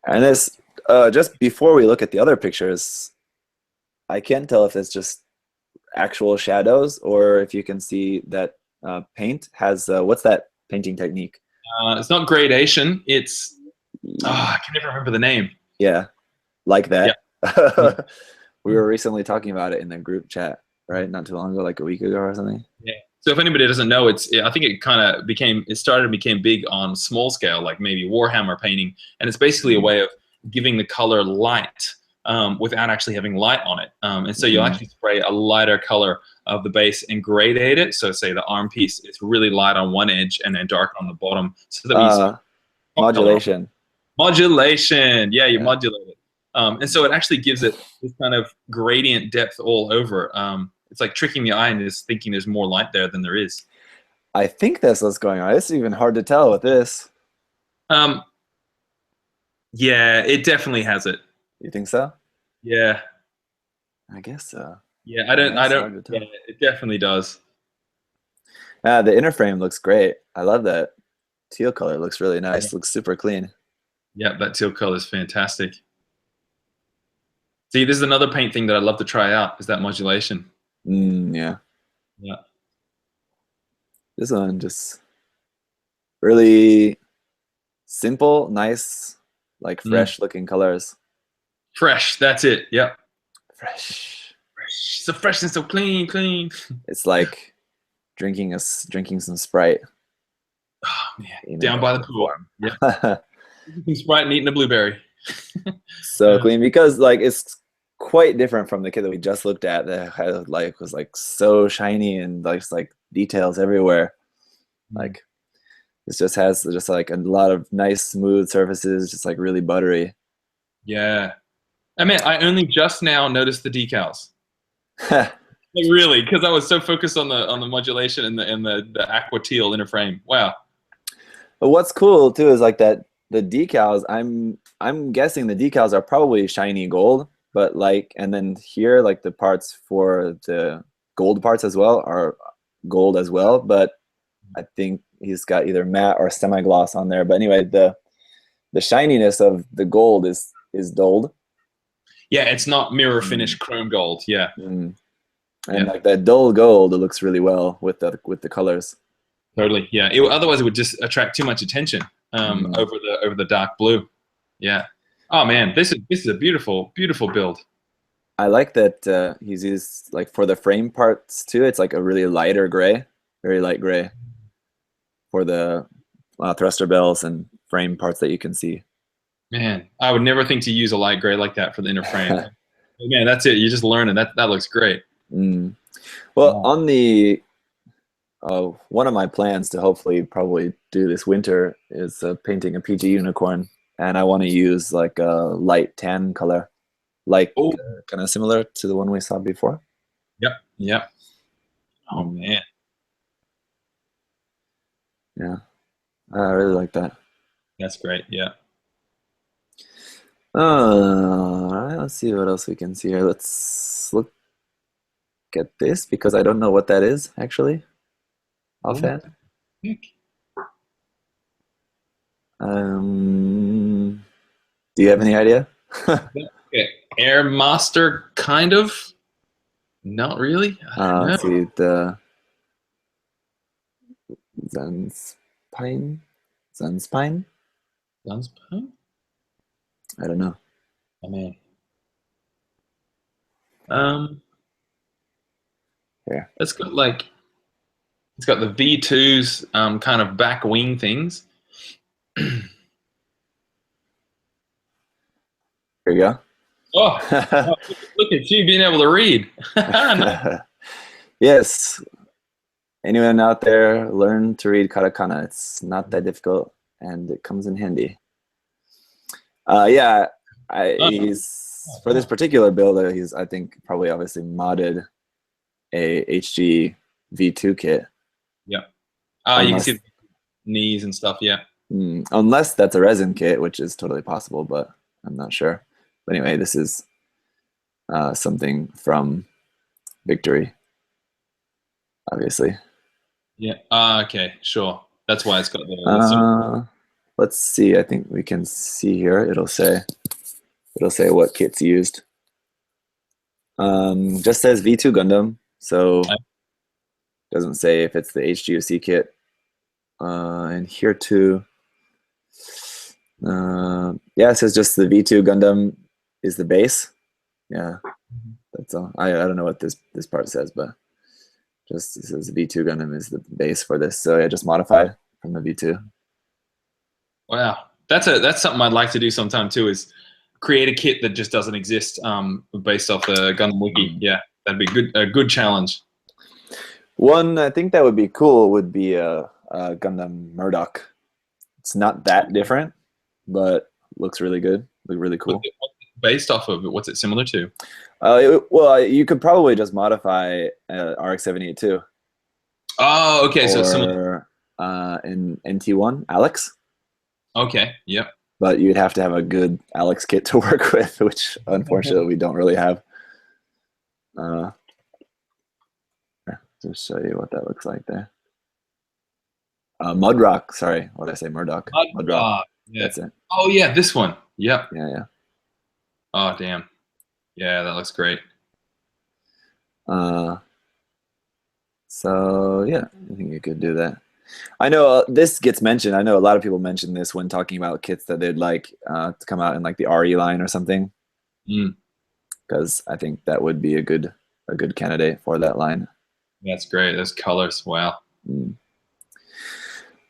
And this, just before we look at the other pictures, I can't tell if it's just actual shadows or if you can see that paint has what's that painting technique? It's not gradation. It's I can never remember the name. Yeah, like that. Yeah. We were recently talking about it in the group chat, right? Not too long ago, like a week ago or something. Yeah. So if anybody doesn't know, I think it kind of became big on small scale, like maybe Warhammer painting, and it's basically a way of giving the color light without actually having light on it. And so you'll actually spray a lighter color of the base and gradate it. So say the arm piece is really light on one edge and then dark on the bottom. So that modulation. Modulation. Yeah, you modulate it. And so it actually gives it this kind of gradient depth all over. It's like tricking the eye and just thinking there's more light there than there is. I think that's what's going on. It's even hard to tell with this. Yeah, it definitely has it. You think so? Yeah. I guess so. Yeah, I don't. Yeah, I it's don't. hard to Yeah, tell. it definitely does. The inner frame looks great. I love that teal color. Looks really Yeah, nice. Looks super clean. yeah, that teal color is fantastic. See, this is another paint thing that I'd love to try out. Is that modulation? Yeah. Yeah. This one just really simple, nice, like Mm. fresh looking colors. Fresh. That's it. Yep. Fresh. Fresh. So fresh and so clean, clean. It's like drinking some Sprite Oh man, in a down by the Gundam pool. form. Yeah. Sprite and eating a blueberry. So clean because like it's quite different from the kit that we just looked at that had like was like so shiny and like details everywhere. Like this just has just like a lot of nice smooth surfaces, just like really buttery. Yeah. I mean, I only just now noticed the decals. Like really, because I was so focused on the modulation and the aqua teal inner frame. Wow. But what's cool too is like that the decals. I'm guessing the decals are probably shiny gold, but like and then here like the parts for the gold parts as well are gold as well. But I think he's got either matte or semi gloss on there. But anyway, the shininess of the gold is dulled. Yeah, it's not mirror finish chrome gold. Yeah. Mm. And Yeah. like that dull gold, it looks really well with the colors. Totally. Yeah. Otherwise, it would just attract too much attention over the dark blue. Yeah. Oh man, this is a beautiful beautiful build. I like that he's used like for the frame parts too. It's like a really lighter gray, very light gray for the thruster bells and frame parts that you can see. Man, I would never think to use a light gray like that for the inner frame. Man, that's it. You just learn, and that looks great. Mm. Well, on the one of my plans to hopefully probably do this winter is painting a PG unicorn, and I want to use like a light tan color, like Oh, kind of similar to the one we saw before. yep, yep. Oh man, Yeah, I really like that. that's great. Yeah. All right, let's see what else we can see here. Let's look at this because I don't know what that is actually offhand. Do you have any idea? Okay. Air Master, kind of. Not really. I don't Let's know. see the Zenspine. Zenspine? Sunspine? I don't know. Oh man. Here. It's got the V2's kind of back wing things. Here you go. Oh, look at you being able to read. Yes. Anyone out there, learn to read katakana. It's not that difficult, and it comes in handy. Yeah, he's for this particular build. He's I think probably obviously modded a HG V2 kit. Yeah. You can see the knees and stuff. Yeah. Unless that's a resin kit, which is totally possible, but I'm not sure. But anyway, this is something from Victory, obviously. Yeah. Okay. Sure. That's why it's got the. Let's see. I think we can see here. It'll say what kit's used. Just says V2 Gundam, so doesn't say if it's the HGOC kit. And here too. Yeah, it says just the V2 Gundam is the base. Yeah, that's all. I don't know what this part says, but just it says V2 Gundam is the base for this. So yeah, just modified from the V2. Wow, that's something I'd like to do sometime too. Is create a kit that just doesn't exist based off the Gundam wiki. Yeah, that'd be a good challenge. One I think that would be cool would be a Gundam Murdoch. It's not that different, but looks really good. Look really cool. What's it based off of? What's it similar to? Well, you could probably just modify RX-782. Oh, okay. Or, so similar. In NT1, Alex. Okay. Yep. But you'd have to have a good Alex kit to work with, which unfortunately we don't really have. Just show you what that looks like there. Mudrock. Sorry, what did I say? Murdoch. Mudrock. Yeah. That's it. Oh yeah, this one. Yep. Yeah. Oh damn. Yeah, that looks great. So yeah, I think you could do that. I know this gets mentioned. I know a lot of people mention this when talking about kits that they'd like to come out in like the RE line or something, because I think that would be a good candidate for that line. That's great. Those colors. Wow.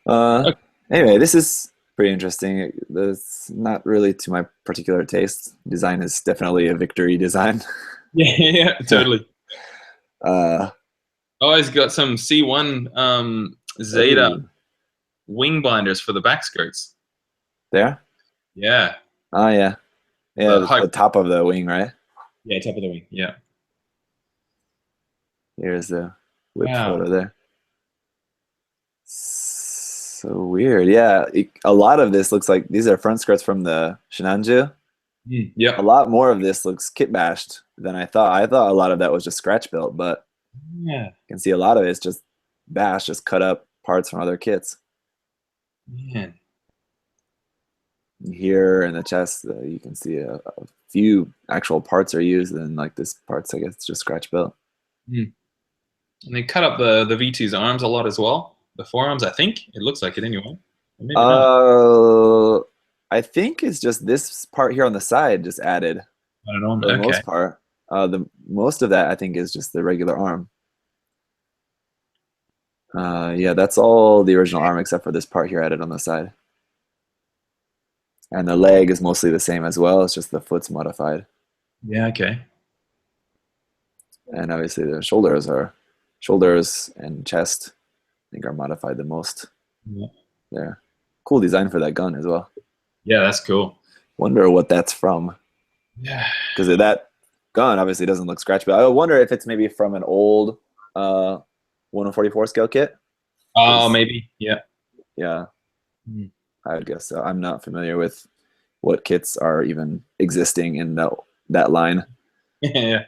Okay. Anyway, this is pretty interesting. It's not really to my particular taste. Design is definitely a victory design. Yeah, totally. Oh, he's got some C1 Zeta wing binders for the back skirts. There? Yeah. Oh, yeah. Yeah, the top of the wing, right? Yeah, top of the wing. Yeah. Here's the whip photo there. So weird. Yeah, a lot of this looks like these are front skirts from the Shinanju. Yeah. A lot more of this looks kit bashed than I thought. I thought a lot of that was just scratch built, but yeah, you can see a lot of it's just bash, just cut up parts from other kits. Man. Here in the chest, you can see a few actual parts are used, and like this part's, I guess, just scratch built. And they cut up the V2's arms a lot as well. The forearms, I think. It looks like it anyway. Maybe not. I think it's just this part here on the side just added. I don't know. For the most part. The most of that I think is just the regular arm. Yeah, that's all the original arm except for this part here added on the side. And the leg is mostly the same as well. It's just the foot's modified. Yeah, okay. And obviously the shoulders and chest, I think, are modified the most. Yeah. There. Cool design for that gun as well. Yeah, that's cool. Wonder what that's from. Yeah. Because that gun obviously doesn't look scratch, but I wonder if it's maybe from an old 144 scale kit. Oh, maybe. Yeah. Yeah. I would guess so. I'm not familiar with what kits are even existing in that line. Yeah.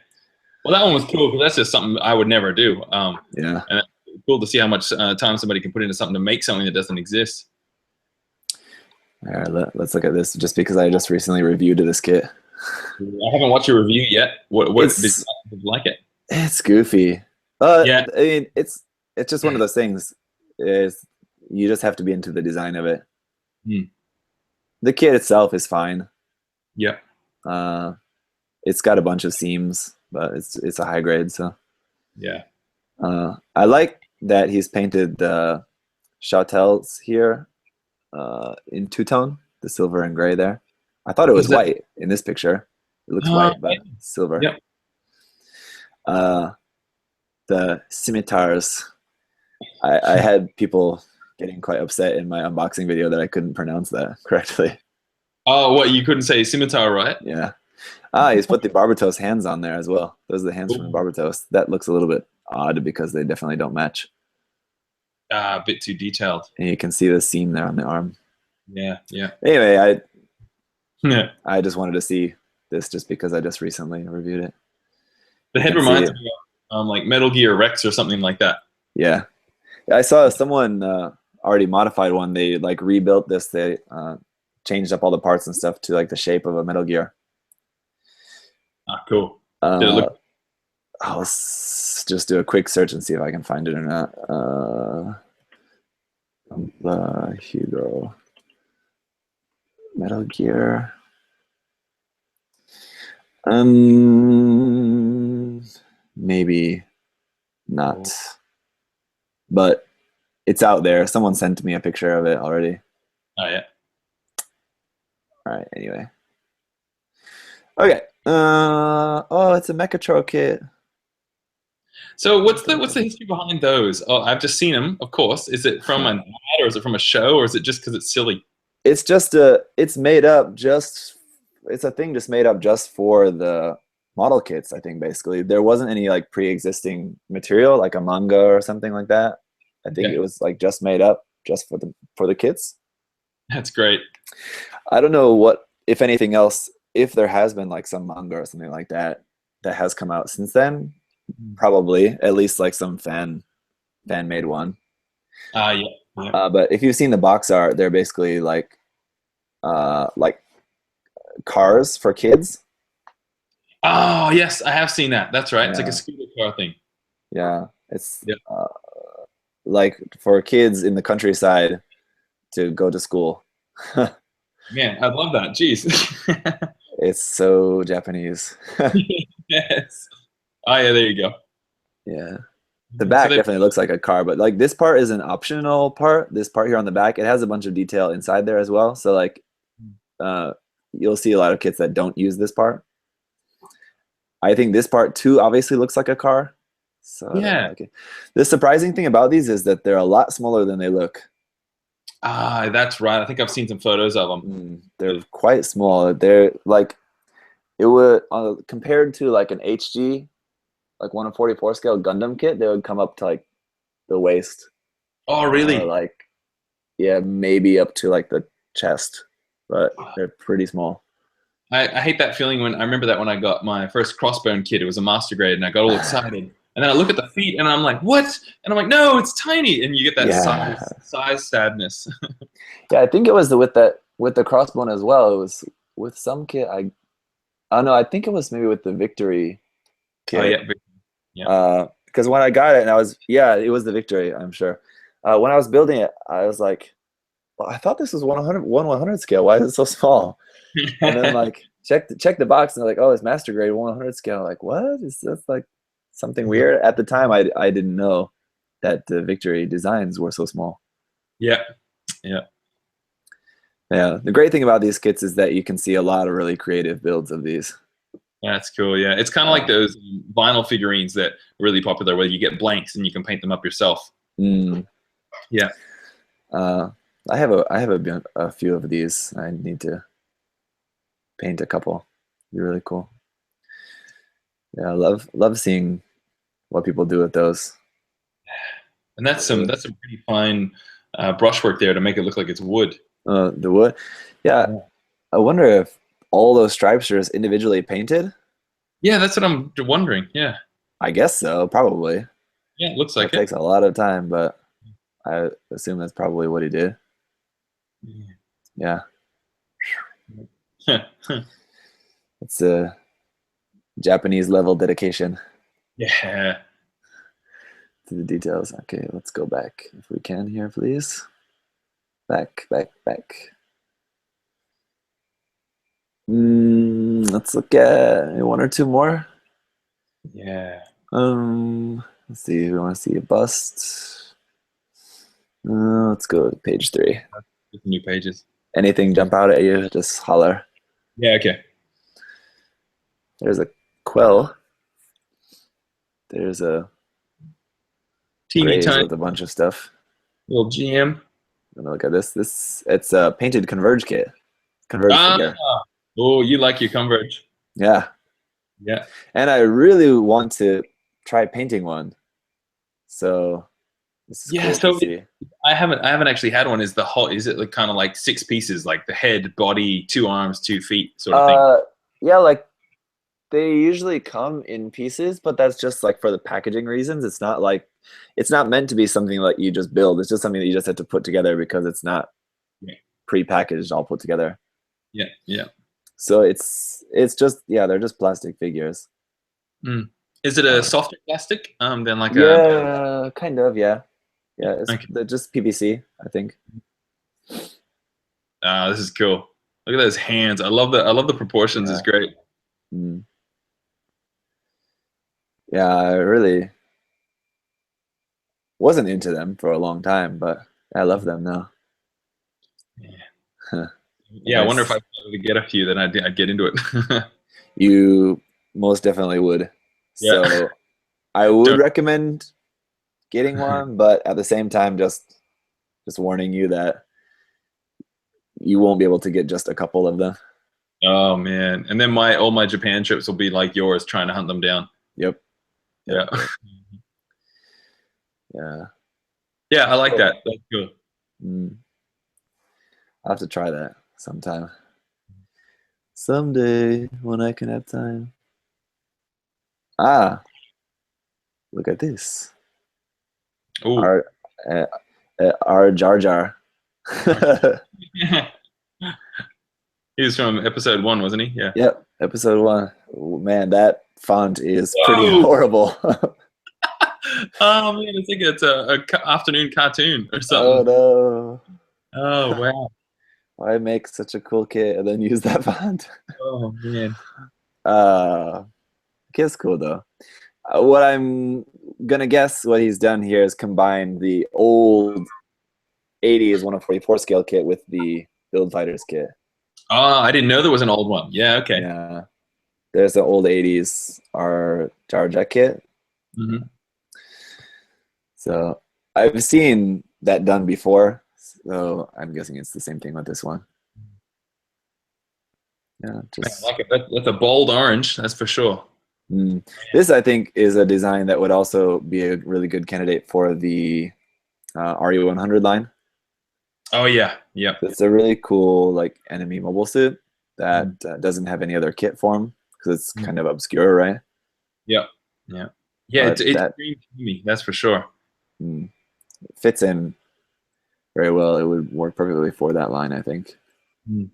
Well, that one was cool because that's just something I would never do. Yeah. And it's cool to see how much time somebody can put into something to make something that doesn't exist. All right, let's look at this. Just because I just recently reviewed this kit. I haven't watched your review yet. What did you like it? It's goofy. Yeah. I mean, it's just one of those things. Is you just have to be into the design of it. The kit itself is fine. Yeah. It's got a bunch of seams, but it's a high grade, so. Yeah. I like that he's painted the chatels here in two-tone, the silver and gray there. I thought it was white in this picture. It looks white, but silver. Yep. The scimitars. I had people getting quite upset in my unboxing video that I couldn't pronounce that correctly. Oh, what? You couldn't say scimitar, right? Yeah. He's put the Barbatos hands on there as well. Those are the hands from the Barbatos. That looks a little bit odd because they definitely don't match. A bit too detailed. And you can see the seam there on the arm. Yeah, yeah. Anyway, I just wanted to see this just because I just recently reviewed it. The head reminds me of like Metal Gear Rex or something like that. Yeah. I saw someone already modified one. They like rebuilt this. They changed up all the parts and stuff to like the shape of a Metal Gear. Cool. Did it look? I'll just do a quick search and see if I can find it or not. The Hugo Metal Gear. Maybe not, but it's out there. Someone sent me a picture of it already. Oh yeah. All right. Anyway. Okay. Oh, it's a Mecha kit. So what's the history behind those? Oh, I've just seen them. Of course. Is it from an ad, or is it from a show, or is it just because it's silly? It's just it's made up just. It's a thing just made up just for the model kits. I think basically there wasn't any like pre-existing material like a manga or something like that. I think it was like just made up just for the kits. That's great. I don't know what, if anything else, if there has been like some manga or something like that that has come out since then, probably at least like some fan made one. Yeah, yeah. But if you've seen the box art, they're basically like cars for kids. Oh, yes, I have seen that. That's right. It's like a Yeah, scooter car thing. yeah. It's Yeah. like for kids in the countryside to go to school. Man, I love that. Jeez. It's so Japanese. Yes. Oh, yeah, there you go. Yeah. The So back they, definitely looks like a car, but like this part is an optional part. This part here on the back, it has a bunch of detail inside there as well. So like uh, you'll see a lot of kits that don't use this part. I think this part too obviously looks like a car. So I don't yeah. like it. The surprising thing about these is that they're a lot smaller than they look. That's right. I think I've seen some photos of them. They're quite small. They're like it would compared to like an HG, like 1/44 scale Gundam kit, they would come up to like the waist, Oh, or really? like yeah, maybe up to like the chest, but they're pretty small. I hate that feeling when I remember that when I got my first crossbone kit. It was a master grade, and I got all excited. And then I look at the feet, and I'm like, "What?" And I'm like, "No, it's tiny." And you get that Yeah, size sadness. yeah. I think it was with the crossbone as well. It was with some kit. Oh no, I think it was maybe with the Victory Oh kit. yeah, yeah. Because when I got it, and it was the Victory. I'm sure. When I was building it, I was like, well, I thought this was 100 scale. Why is it so small? And then like check the box and they're like, oh, it's master grade 100 scale. Like, what is this? Like something weird? At the time, I didn't know that the Victory designs were so small. Yeah, yeah. Yeah, the great thing about these kits is that you can see a lot of really creative builds of these. That's cool. Yeah, it's kind of like Uh, those vinyl figurines that are really popular, where you get blanks and you can paint them up yourself. mm, Yeah, uh, I have a few of these. I need to paint a couple. Be really cool. Yeah, I love seeing what people do with those. and that's some Really. pretty fine brushwork there to make it look like it's wood. The wood. Yeah, Yeah. I wonder if all those stripes are just individually painted. Yeah, that's what I'm wondering. Yeah, I guess so, probably. yeah, it looks That like it. takes a lot of time, but I assume that's probably what he did. Yeah, it's a Japanese level dedication Yeah. to the details. Okay, let's go back if we can here, please. Back, back, back. Let's look at one or two more. Yeah. Let's see. We want to see a bust. Let's go to page 3. New pages. Anything jump out at you? Just holler. Yeah. Okay. There's a quill. There's a Teeny raise tiny with a bunch of stuff. little GM. Look at this. It's a painted Converge kit. Converge Ah. figure. Oh, you like your Converge. Yeah. Yeah. And I really want to try painting one. So this is Yeah. cool to So see. I haven't actually had one. Is the whole, is it like kind of like 6 pieces, like the head, body, 2 arms, 2 feet sort of thing? Uh yeah, like they usually come in pieces, but that's just like for the packaging reasons. It's not meant to be something that you just build. It's just something that you just have to put together because it's not Yeah. pre-packaged all put together. Yeah. Yeah. So it's just yeah, they're just plastic figures. Mm. Is it a Uh, softer plastic than like a? yeah, kind of, yeah. Yeah, Okay. they're just PVC, I think. This is cool. Look at those hands. I love the proportions. It's Yeah. great. Mm. Yeah, I really wasn't into them for a long time, but I love them now. Yeah. Yeah. I wonder if I Nice. was able to get a few, then I'd get into it. You most definitely would. Yeah. So I would Don't. recommend getting one, but at the same time, just warning you that you won't be able to get just a couple of them. Oh man. And then my all my Japan trips will be like yours, trying to hunt them down. Yep. Yep. Yeah. Yep. Yeah. Yeah, I like Cool. that. That's cool. Mm. I'll have to try that sometime. Someday when I can have time. Ah, Look at this. Ooh. Our Jar Jar. He was from episode 1, wasn't he? Yeah. Yep, episode 1. Man, that font is pretty Whoa. horrible. Oh man, I think it's a afternoon cartoon or something. Oh no. Oh wow. Why make such a cool kit and then use that font? Oh man. Kit's cool though. What I'm gonna guess what he's done here is combine the old 80s 1/44 scale kit with the Build Fighters kit. Oh, I didn't know there was an old one. Yeah, okay. Yeah. There's the old 80s our Jar Jar kit. Mm-hmm. So I've seen that done before, so I'm guessing it's the same thing with this one. Yeah, just I like it. That's a bold orange, that's for sure. This, I think, is a design that would also be a really good candidate for the RE100 line. Oh yeah, yeah. It's a really cool like enemy mobile suit that doesn't have any other kit form because it's kind of obscure, right? Yeah, yeah, yeah. It's green to me, that's for sure. It fits in very well. It would work perfectly for that line, I think. The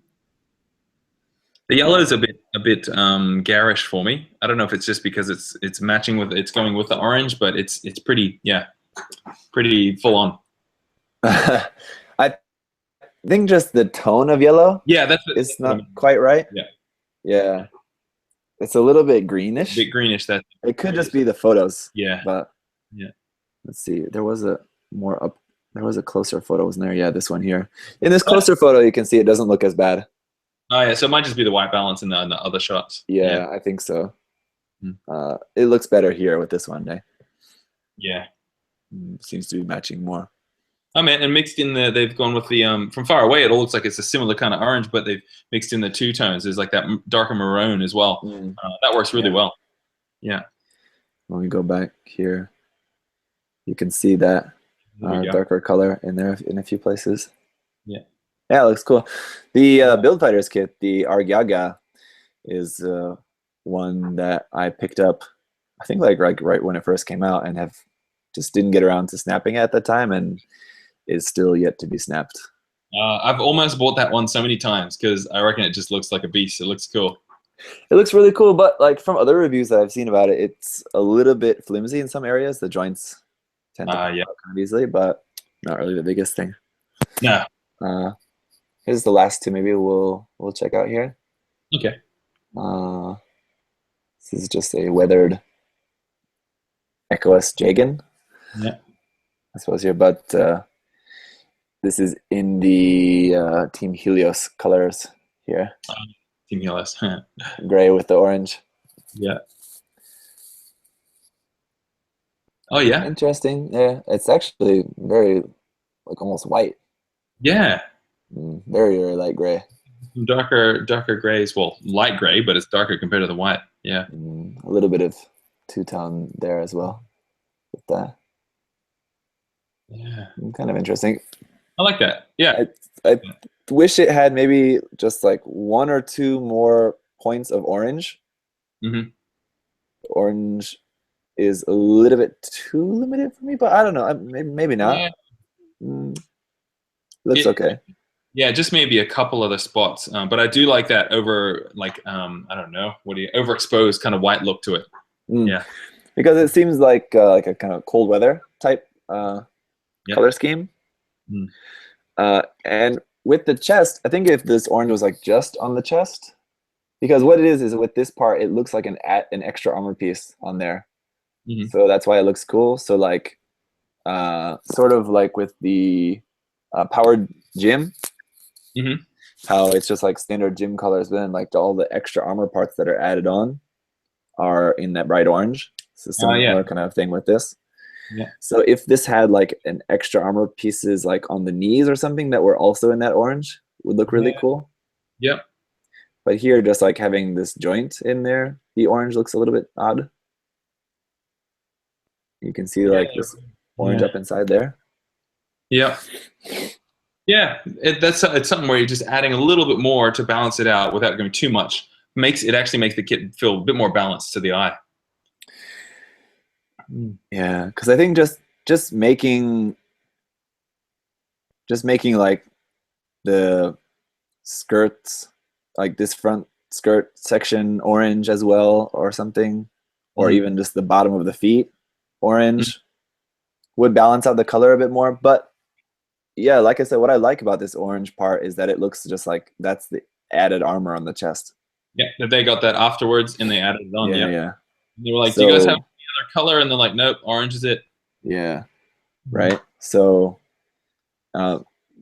yellow is a bit garish for me. I don't know if it's just because it's matching with it's going with the orange, but it's pretty pretty full on. I think just the tone of yellow. Yeah, it's not quite right. Yeah. It's a little bit greenish. A bit greenish. That it could just be the photos. Yeah. But yeah. Let's see. There was a closer photo, wasn't there? Yeah, this one here. In this closer photo, you can see it doesn't look as bad. Oh yeah, so it might just be the white balance in the other shots. Yeah, I think so. It looks better here with this one, eh? Yeah. Seems to be matching more. Oh man, and mixed in they've gone with the from far away. It all looks like it's a similar kind of orange, but they've mixed in the two tones. There's like that darker maroon as well. That works really well. Yeah. When we go back here, you can see that darker color in there in a few places. Yeah. Yeah, it looks cool. The Build Fighters kit, the Argyaga, is one that I picked up, I think like right when it first came out, and just didn't get around to snapping it at the time, and is still yet to be snapped. I've almost bought that one so many times because I reckon it just looks like a beast. It looks cool. It looks really cool, but like from other reviews that I've seen about it, it's a little bit flimsy in some areas. The joints tend to pop out kind of easily, but not really the biggest thing. No. Here's the last two. Maybe we'll check out here. Okay. This is just a weathered EchoS Jagan. Yeah. I suppose here, but this is in the Team Helios colors here. Team Helios. Gray with the orange. Yeah. Oh yeah. Interesting. Yeah, it's actually very like almost white. Yeah. Very, very light gray. Darker grays. Well, light gray, but it's darker compared to the white. Yeah. A little bit of two-tone there as well with that. Yeah. Kind of interesting. I like that. Yeah. I wish it had maybe just like one or two more points of orange. Orange is a little bit too limited for me, but I don't know. Maybe not. Yeah. Looks okay. Yeah, just maybe a couple other spots, but I do like that over, like, I don't know, overexposed kind of white look to it. Yeah, because it seems like a kind of cold weather type color scheme. And with the chest, I think if this orange was like just on the chest, because what it is with this part, it looks like an extra armor piece on there. So that's why it looks cool. So like, sort of like with the powered gym. How it's just like standard gym colors, but then like all the extra armor parts that are added on are in that bright orange. So similar kind of thing with this. Yeah. So if this had like an extra armor pieces like on the knees or something that were also in that orange, would look really cool. Yep. But here, just like having this joint in there, the orange looks a little bit odd. You can see like this orange up inside there. Yeah. Yeah, it's something where you're just adding a little bit more to balance it out without going too much. It actually makes the kit feel a bit more balanced to the eye. Yeah, because I think just making like the skirts, like this front skirt section orange as well, or something, or even just the bottom of the feet orange would balance out the color a bit more. But yeah, like I said, what I like about this orange part is that it looks just like that's the added armor on the chest. Yeah, that they got that afterwards and they added it on. Yeah, Yep. yeah. And they were like, "Do you guys have So any other color?" And they're like, "Nope, orange is it." yeah, right. So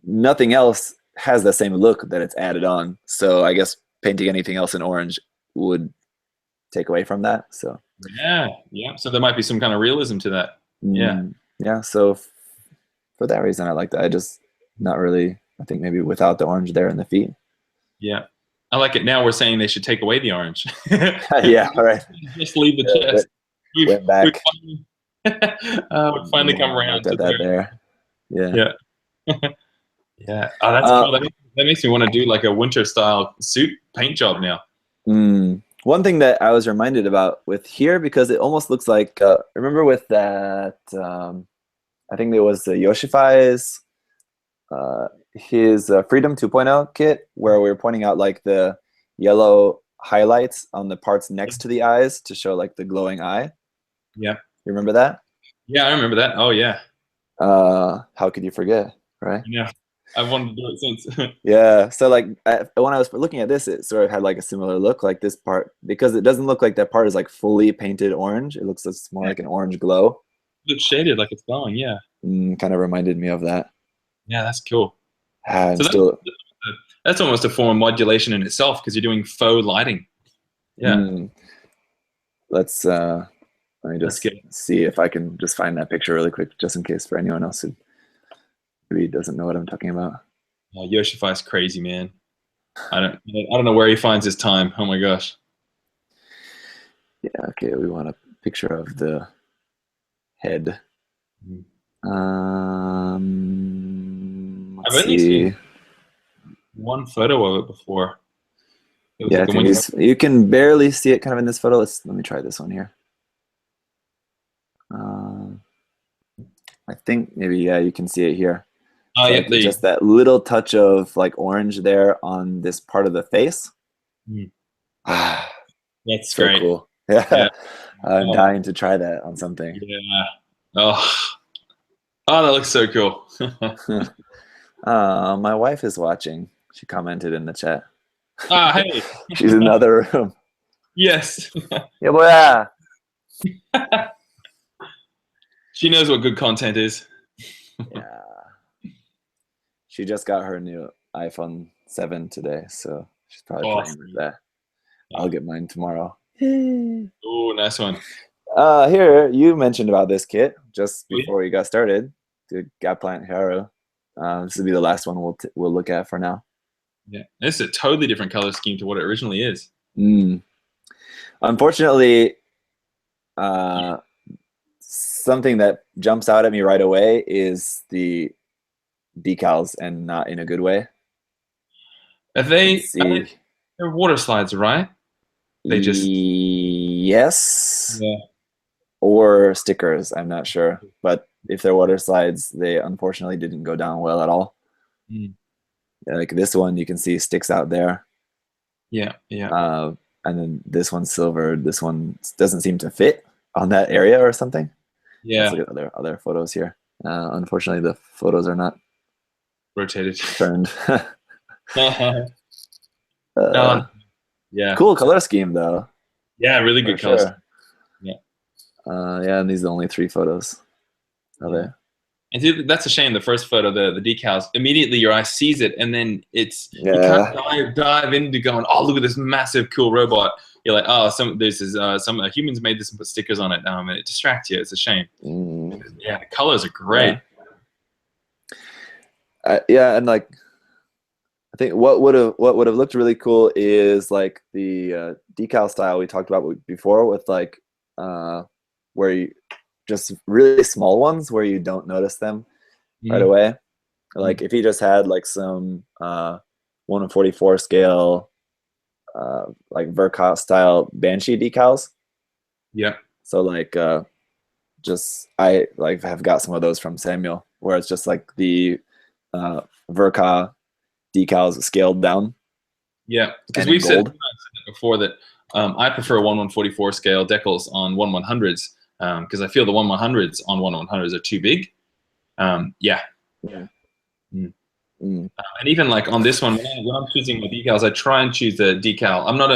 nothing else has the same look that it's added on. So I guess painting anything else in orange would take away from that. So Yeah, yeah. So there might be some kind of realism to that. Yeah, yeah. So for that reason, I like that. I just not really. I think maybe without the orange there in the feet. yeah. I like it. Now we're saying they should take away the orange. Yeah, all right. Just leave the Yeah, chest. went back. We've finally come around Looked to at that there. Yeah. Yeah. Yeah. Oh, that's cool. That makes me want to do like a winter style suit paint job now. One thing that I was reminded about with here, because it almost looks like, remember with that, I think it was Yoshifai's, his Freedom 2.0 kit, where we were pointing out like the yellow highlights on the parts next to the eyes to show like the glowing eye. Yeah. You remember that? Yeah, I remember that. Oh, yeah. How could you forget, right? Yeah. I've wanted to do it since. Yeah, so like when I was looking at this, it sort of had like a similar look, like this part, because it doesn't look like that part is like fully painted orange. It looks more like an orange glow. It's shaded like it's glowing, yeah. Kind of reminded me of that. Yeah, that's cool. I'm So still. that's almost a form of modulation in itself because you're doing faux lighting. Yeah. Let me just see if I can just find that picture really quick, just in case for anyone else who maybe doesn't know what I'm talking about. Yoshifai's crazy, man. I don't know where he finds his time. Oh my gosh. Yeah. Okay. We want a picture of the head. I've Let's only see. seen one photo of it before. Yeah, I think you can barely see it kind of in this photo. Let me try this one here. I think maybe, yeah, you can see it here. Oh, yeah, like just that little touch of like orange there on this part of the face. That's so great. Cool. Yeah. I'm dying to try that on something. Yeah. Oh, that looks so cool. My wife is watching. She commented in the chat. Hey. She's in the other room. Yes. Yeah, boy. She knows what good content is. Yeah. She just got her new iPhone 7 today, so she's probably playing with that. Yeah. I'll get mine tomorrow. Oh, nice one. Here, you mentioned about this kit just before we got started. The Gaplant Hero. This will be the last one we'll look at for now. Yeah, it's a totally different color scheme to what it originally is. Unfortunately, something that jumps out at me right away is the decals, and not in a good way. They're water slides, right? They just yes. Yeah. Or stickers, I'm not sure. But if they're water slides, they unfortunately didn't go down well at all. Yeah, like this one, you can see sticks out there. Yeah, yeah. And then this one's silver. This one doesn't seem to fit on that area or something. Yeah. Let's look at other photos here. Unfortunately, the photos are not rotated. Turned. Yeah. Cool color scheme though. Yeah, really good color. Sure. Yeah. Yeah, and these are the only 3 photos of it. And see, that's a shame. The first photo, the decals, immediately your eye sees it, and then you can't dive into going, oh, look at this massive, cool robot. You're like, oh, some humans made this and put stickers on it, and it distracts you. It's a shame. Yeah, the colors are great. Yeah, and like, I think what would have looked really cool is like the decal style we talked about before, with like where you just really small ones where you don't notice them right away. Like if he just had like some 1/44 scale like Verkot style Banshee decals. Yeah. So like just I like have got some of those from Samuel, where it's just like the Verka decals scaled down. Yeah, because and in we've said gold. that before that I prefer 1/144 scale decals on 1/100s because I feel the 1/100s on 1/100s are too big. Yeah. Yeah. Mm. Mm. And even like on this one, when I'm choosing my decals, I try and choose the decal. I'm not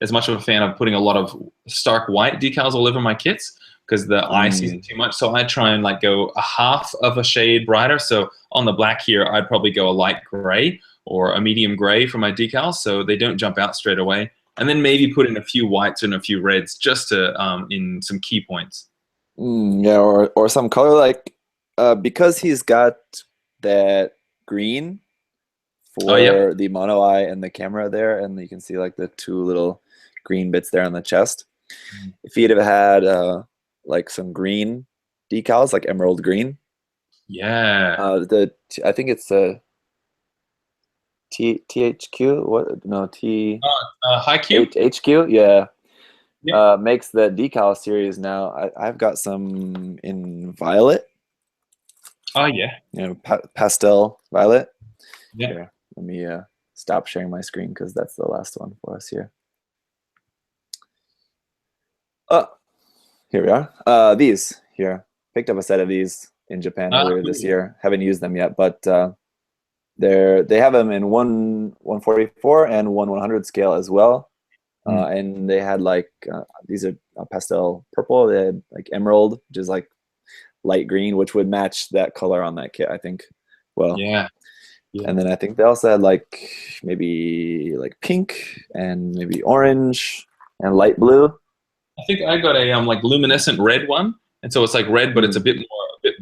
as much of a fan of putting a lot of stark white decals all over my kits because the eye sees it too much. So I try and like go a half of a shade brighter. So on the black here, I'd probably go a light gray or a medium gray for my decals, so they don't jump out straight away. And then maybe put in a few whites and a few reds just to in some key points. Yeah, or some color like because he's got that green Oh yeah, for the mono eye and the camera there, and you can see like the two little green bits there on the chest. If he'd have had like some green decals, like emerald green, yeah. I think it's a THQ. What? No, High Q. HQ. Yeah. Yeah. Makes the decal series now. I've got some in violet, Oh yeah. pastel violet. Yeah. Here, let me stop sharing my screen because that's the last one for us here. Oh, here we are. These here. Picked up a set of these in Japan earlier this year. Haven't used them yet, but they have them in 1/144 and 1/100 scale as well. And they had like these are pastel purple. They had like emerald, which is like light green, which would match that color on that kit, I think. Well, Yeah. Yeah. And then I think they also had like maybe like pink and maybe orange and light blue. I think I got a like luminescent red one, and so it's like red, but it's a bit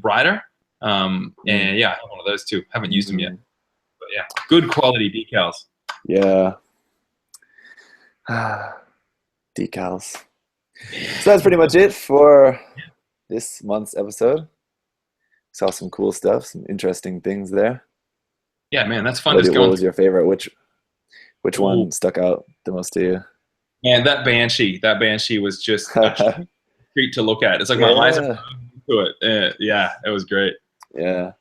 brighter. And yeah, I have one of those too. Haven't used them yet, but yeah, good quality decals. Yeah. Decals. So that's pretty much it for this month's episode. Saw some cool stuff, some interesting things there. Yeah, man, that's fun. What Just going. was your favorite? Which one stuck out the most to you? Man, that banshee was just a treat to look at. It's like my eyes are to it. Yeah, it was great. Yeah,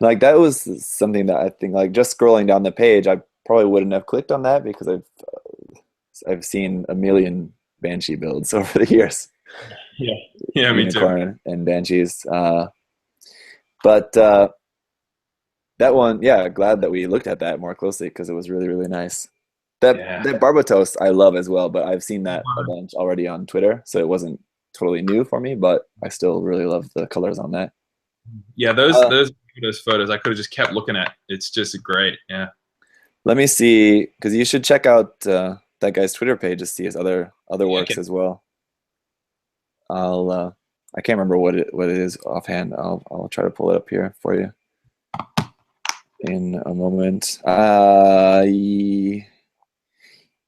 like that was something that I think, like just scrolling down the page, I probably wouldn't have clicked on that because I've seen a million banshee builds over the years. Yeah, me too. Unicorn and banshees, but that one, yeah, glad that we looked at that more closely because it was really, really nice. That Barbatos I love as well, but I've seen that a bunch already on Twitter, so it wasn't totally new for me, but I still really love the colors on that. Yeah, those photos I could have just kept looking at. It's just great. Yeah. Let me see, because you should check out that guy's Twitter page to see his other works as well. I can't remember what it is offhand. I'll try to pull it up here for you in a moment.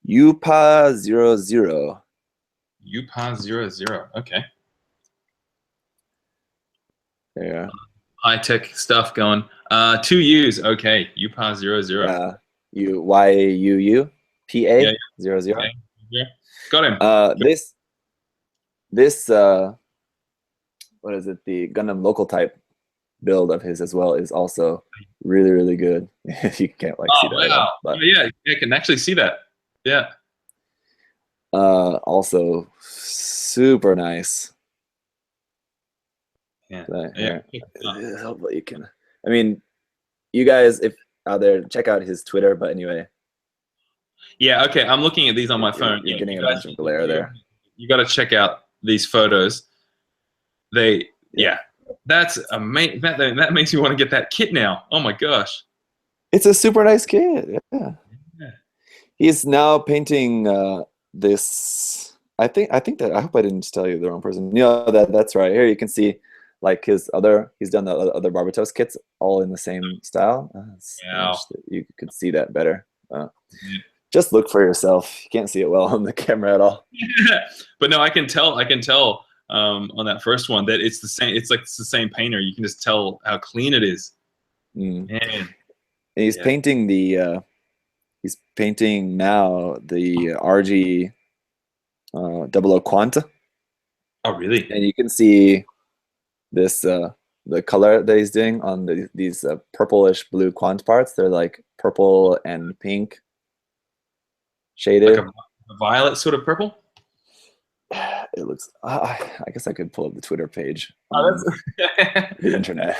Upa00. Upa00. Okay. Yeah. High tech stuff going. 2 U's. Okay. Upa00. Yeah. YUUPA00. Yeah. Got him. This what is it? The Gundam local type build of his as well is also really, really good. You can't like see that at all, but yeah, I can actually see that. Yeah. Also super nice. Yeah. Hopefully you can. I mean, you guys, if out there, check out his Twitter. But anyway. Yeah. Okay. I'm looking at these on my phone. You're getting a bunch of glare there. You got to check out these photos. That's amazing. That makes me want to get that kit now. Oh my gosh. It's a super nice kit. Yeah. He's now painting this. I think that I hope I didn't tell you the wrong person. That's right. Here you can see like he's done the other Barbatos kits all in the same style. You could see that better. Just look for yourself. You can't see it well on the camera at all. But no, I can tell on that first one that it's the same. It's the same painter. You can just tell how clean it is. Man. And he's painting he's painting now the RG 00 Quanta. Oh, really? And you can see this the color that he's doing on these purplish blue quant parts. They're like purple and pink shaded. Like a violet sort of purple. It looks. I guess I could pull up the Twitter page Oh, on that's the internet.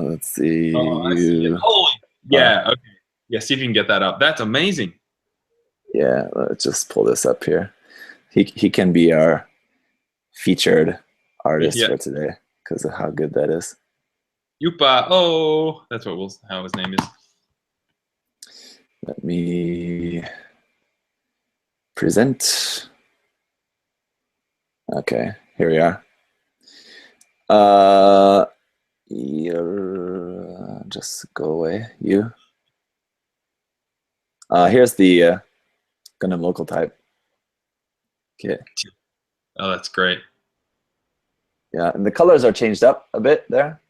Let's see. Oh, I see it. Holy. Yeah. Okay. Yeah. See if you can get that up. That's amazing. Yeah. Let's just pull this up here. He can be our featured artist for today because of how good that is. Yupa. Oh, that's how his name is. Let me present. Okay, here we are. Just go away. You. Here's the Gundam local type. Okay. Oh, that's great. Yeah, and the colors are changed up a bit there.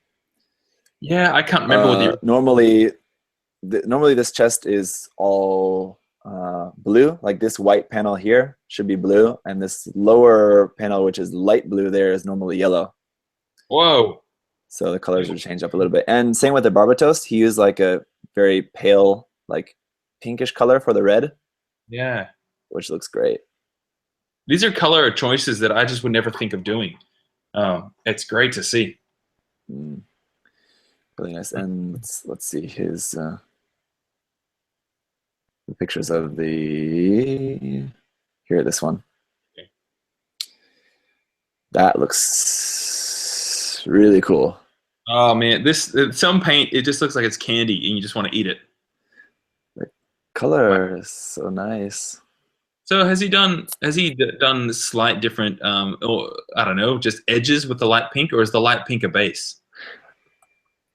Yeah, I can't remember what the normally this chest is all blue. Like this white panel here should be blue, and this lower panel, which is light blue, there is normally yellow. Whoa! So the colors will change up a little bit. And same with the Barbatos. He used like a very pale, like pinkish color for the red. Yeah, which looks great. These are color choices that I just would never think of doing. It's great to see. Really nice. And let's see his the pictures of the here. This one. Okay. That looks really cool. Oh man, some paint, it just looks like it's candy, and you just want to eat it. The color is so nice. So has he done slight different, or I don't know, just edges with the light pink, or is the light pink a base?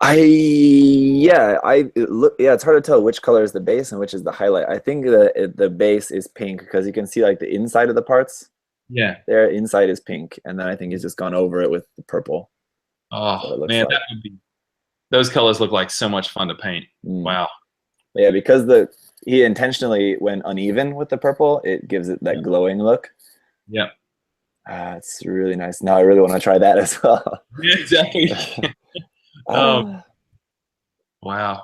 Yeah, it's hard to tell which color is the base and which is the highlight. I think the base is pink because you can see like the inside of the parts. Yeah. Their inside is pink, and then I think he's just gone over it with the purple. Oh man, that would be. Those colors look like so much fun to paint. Wow. Yeah, because he intentionally went uneven with the purple, it gives it that glowing look. Yeah. It's really nice. Now I really want to try that as well. Yeah, exactly. Wow.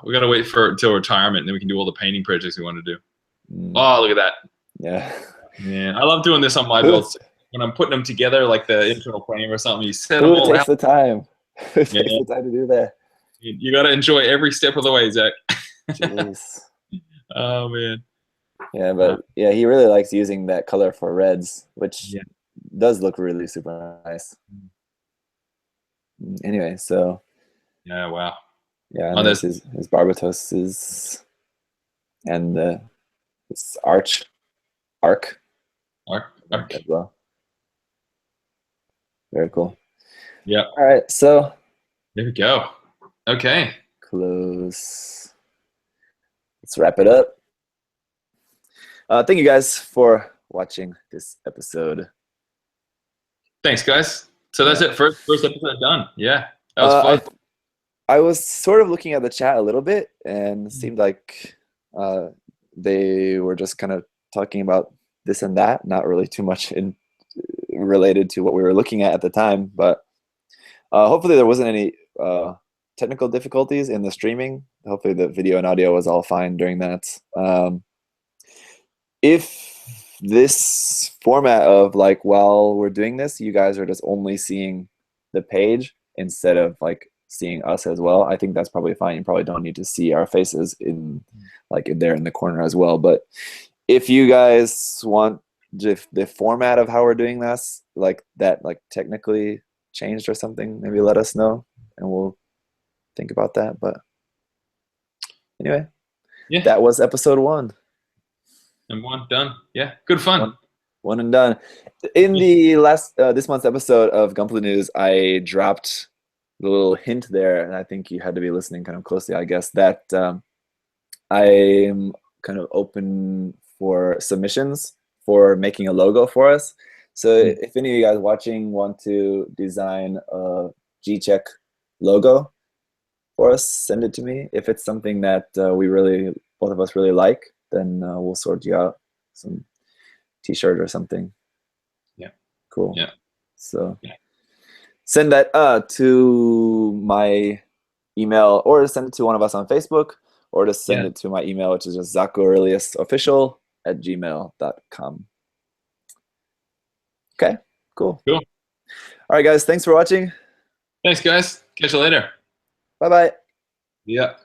We got to wait until retirement, and then we can do all the painting projects we want to do. Oh, look at that. Yeah. Man, I love doing this on my builds. When I'm putting them together, like the internal frame or something, you set them all takes out. the time? Who takes the time to do that? You got to enjoy every step of the way, Zach. Jeez. Oh, man. Yeah, but yeah, he really likes using that color for reds, which does look really super nice. Anyway, so. Yeah, wow. Yeah, and there's his Barbatoses and this arc as well. Very cool. Yeah. All right, so there we go. Okay. Close. Let's wrap it up. Thank you guys for watching this episode. Thanks, guys. So that's it. First episode done. Yeah, that was fun. I was sort of looking at the chat a little bit, and it seemed like they were just kind of talking about this and that, not really too much related to what we were looking at the time. But hopefully there wasn't any technical difficulties in the streaming. Hopefully the video and audio was all fine during that. If this format of like while we're doing this, you guys are just only seeing the page instead of like seeing us as well, I think that's probably fine. You probably don't need to see our faces in there in the corner as well. But if you guys want the format of how we're doing this, like that, like technically changed or something, maybe let us know and we'll think about that. But anyway, that was episode 1. And 1 done. Yeah, good fun. One and done. In the last this month's episode of Gunpla News, I dropped the little hint there, and I think you had to be listening kind of closely, I guess, that I'm kind of open for submissions for making a logo for us. So if any of you guys watching want to design a G-Check logo for us, send it to me. If it's something that both of us really like, then we'll sort you out some t-shirt or something. Yeah. Cool. Yeah. So send that to my email, or send it to one of us on Facebook, or just send it to my email, which is just ZakuAureliusOfficial@gmail.com. Okay, cool. Cool. All right, guys. Thanks for watching. Thanks, guys. Catch you later. Bye-bye. Yeah.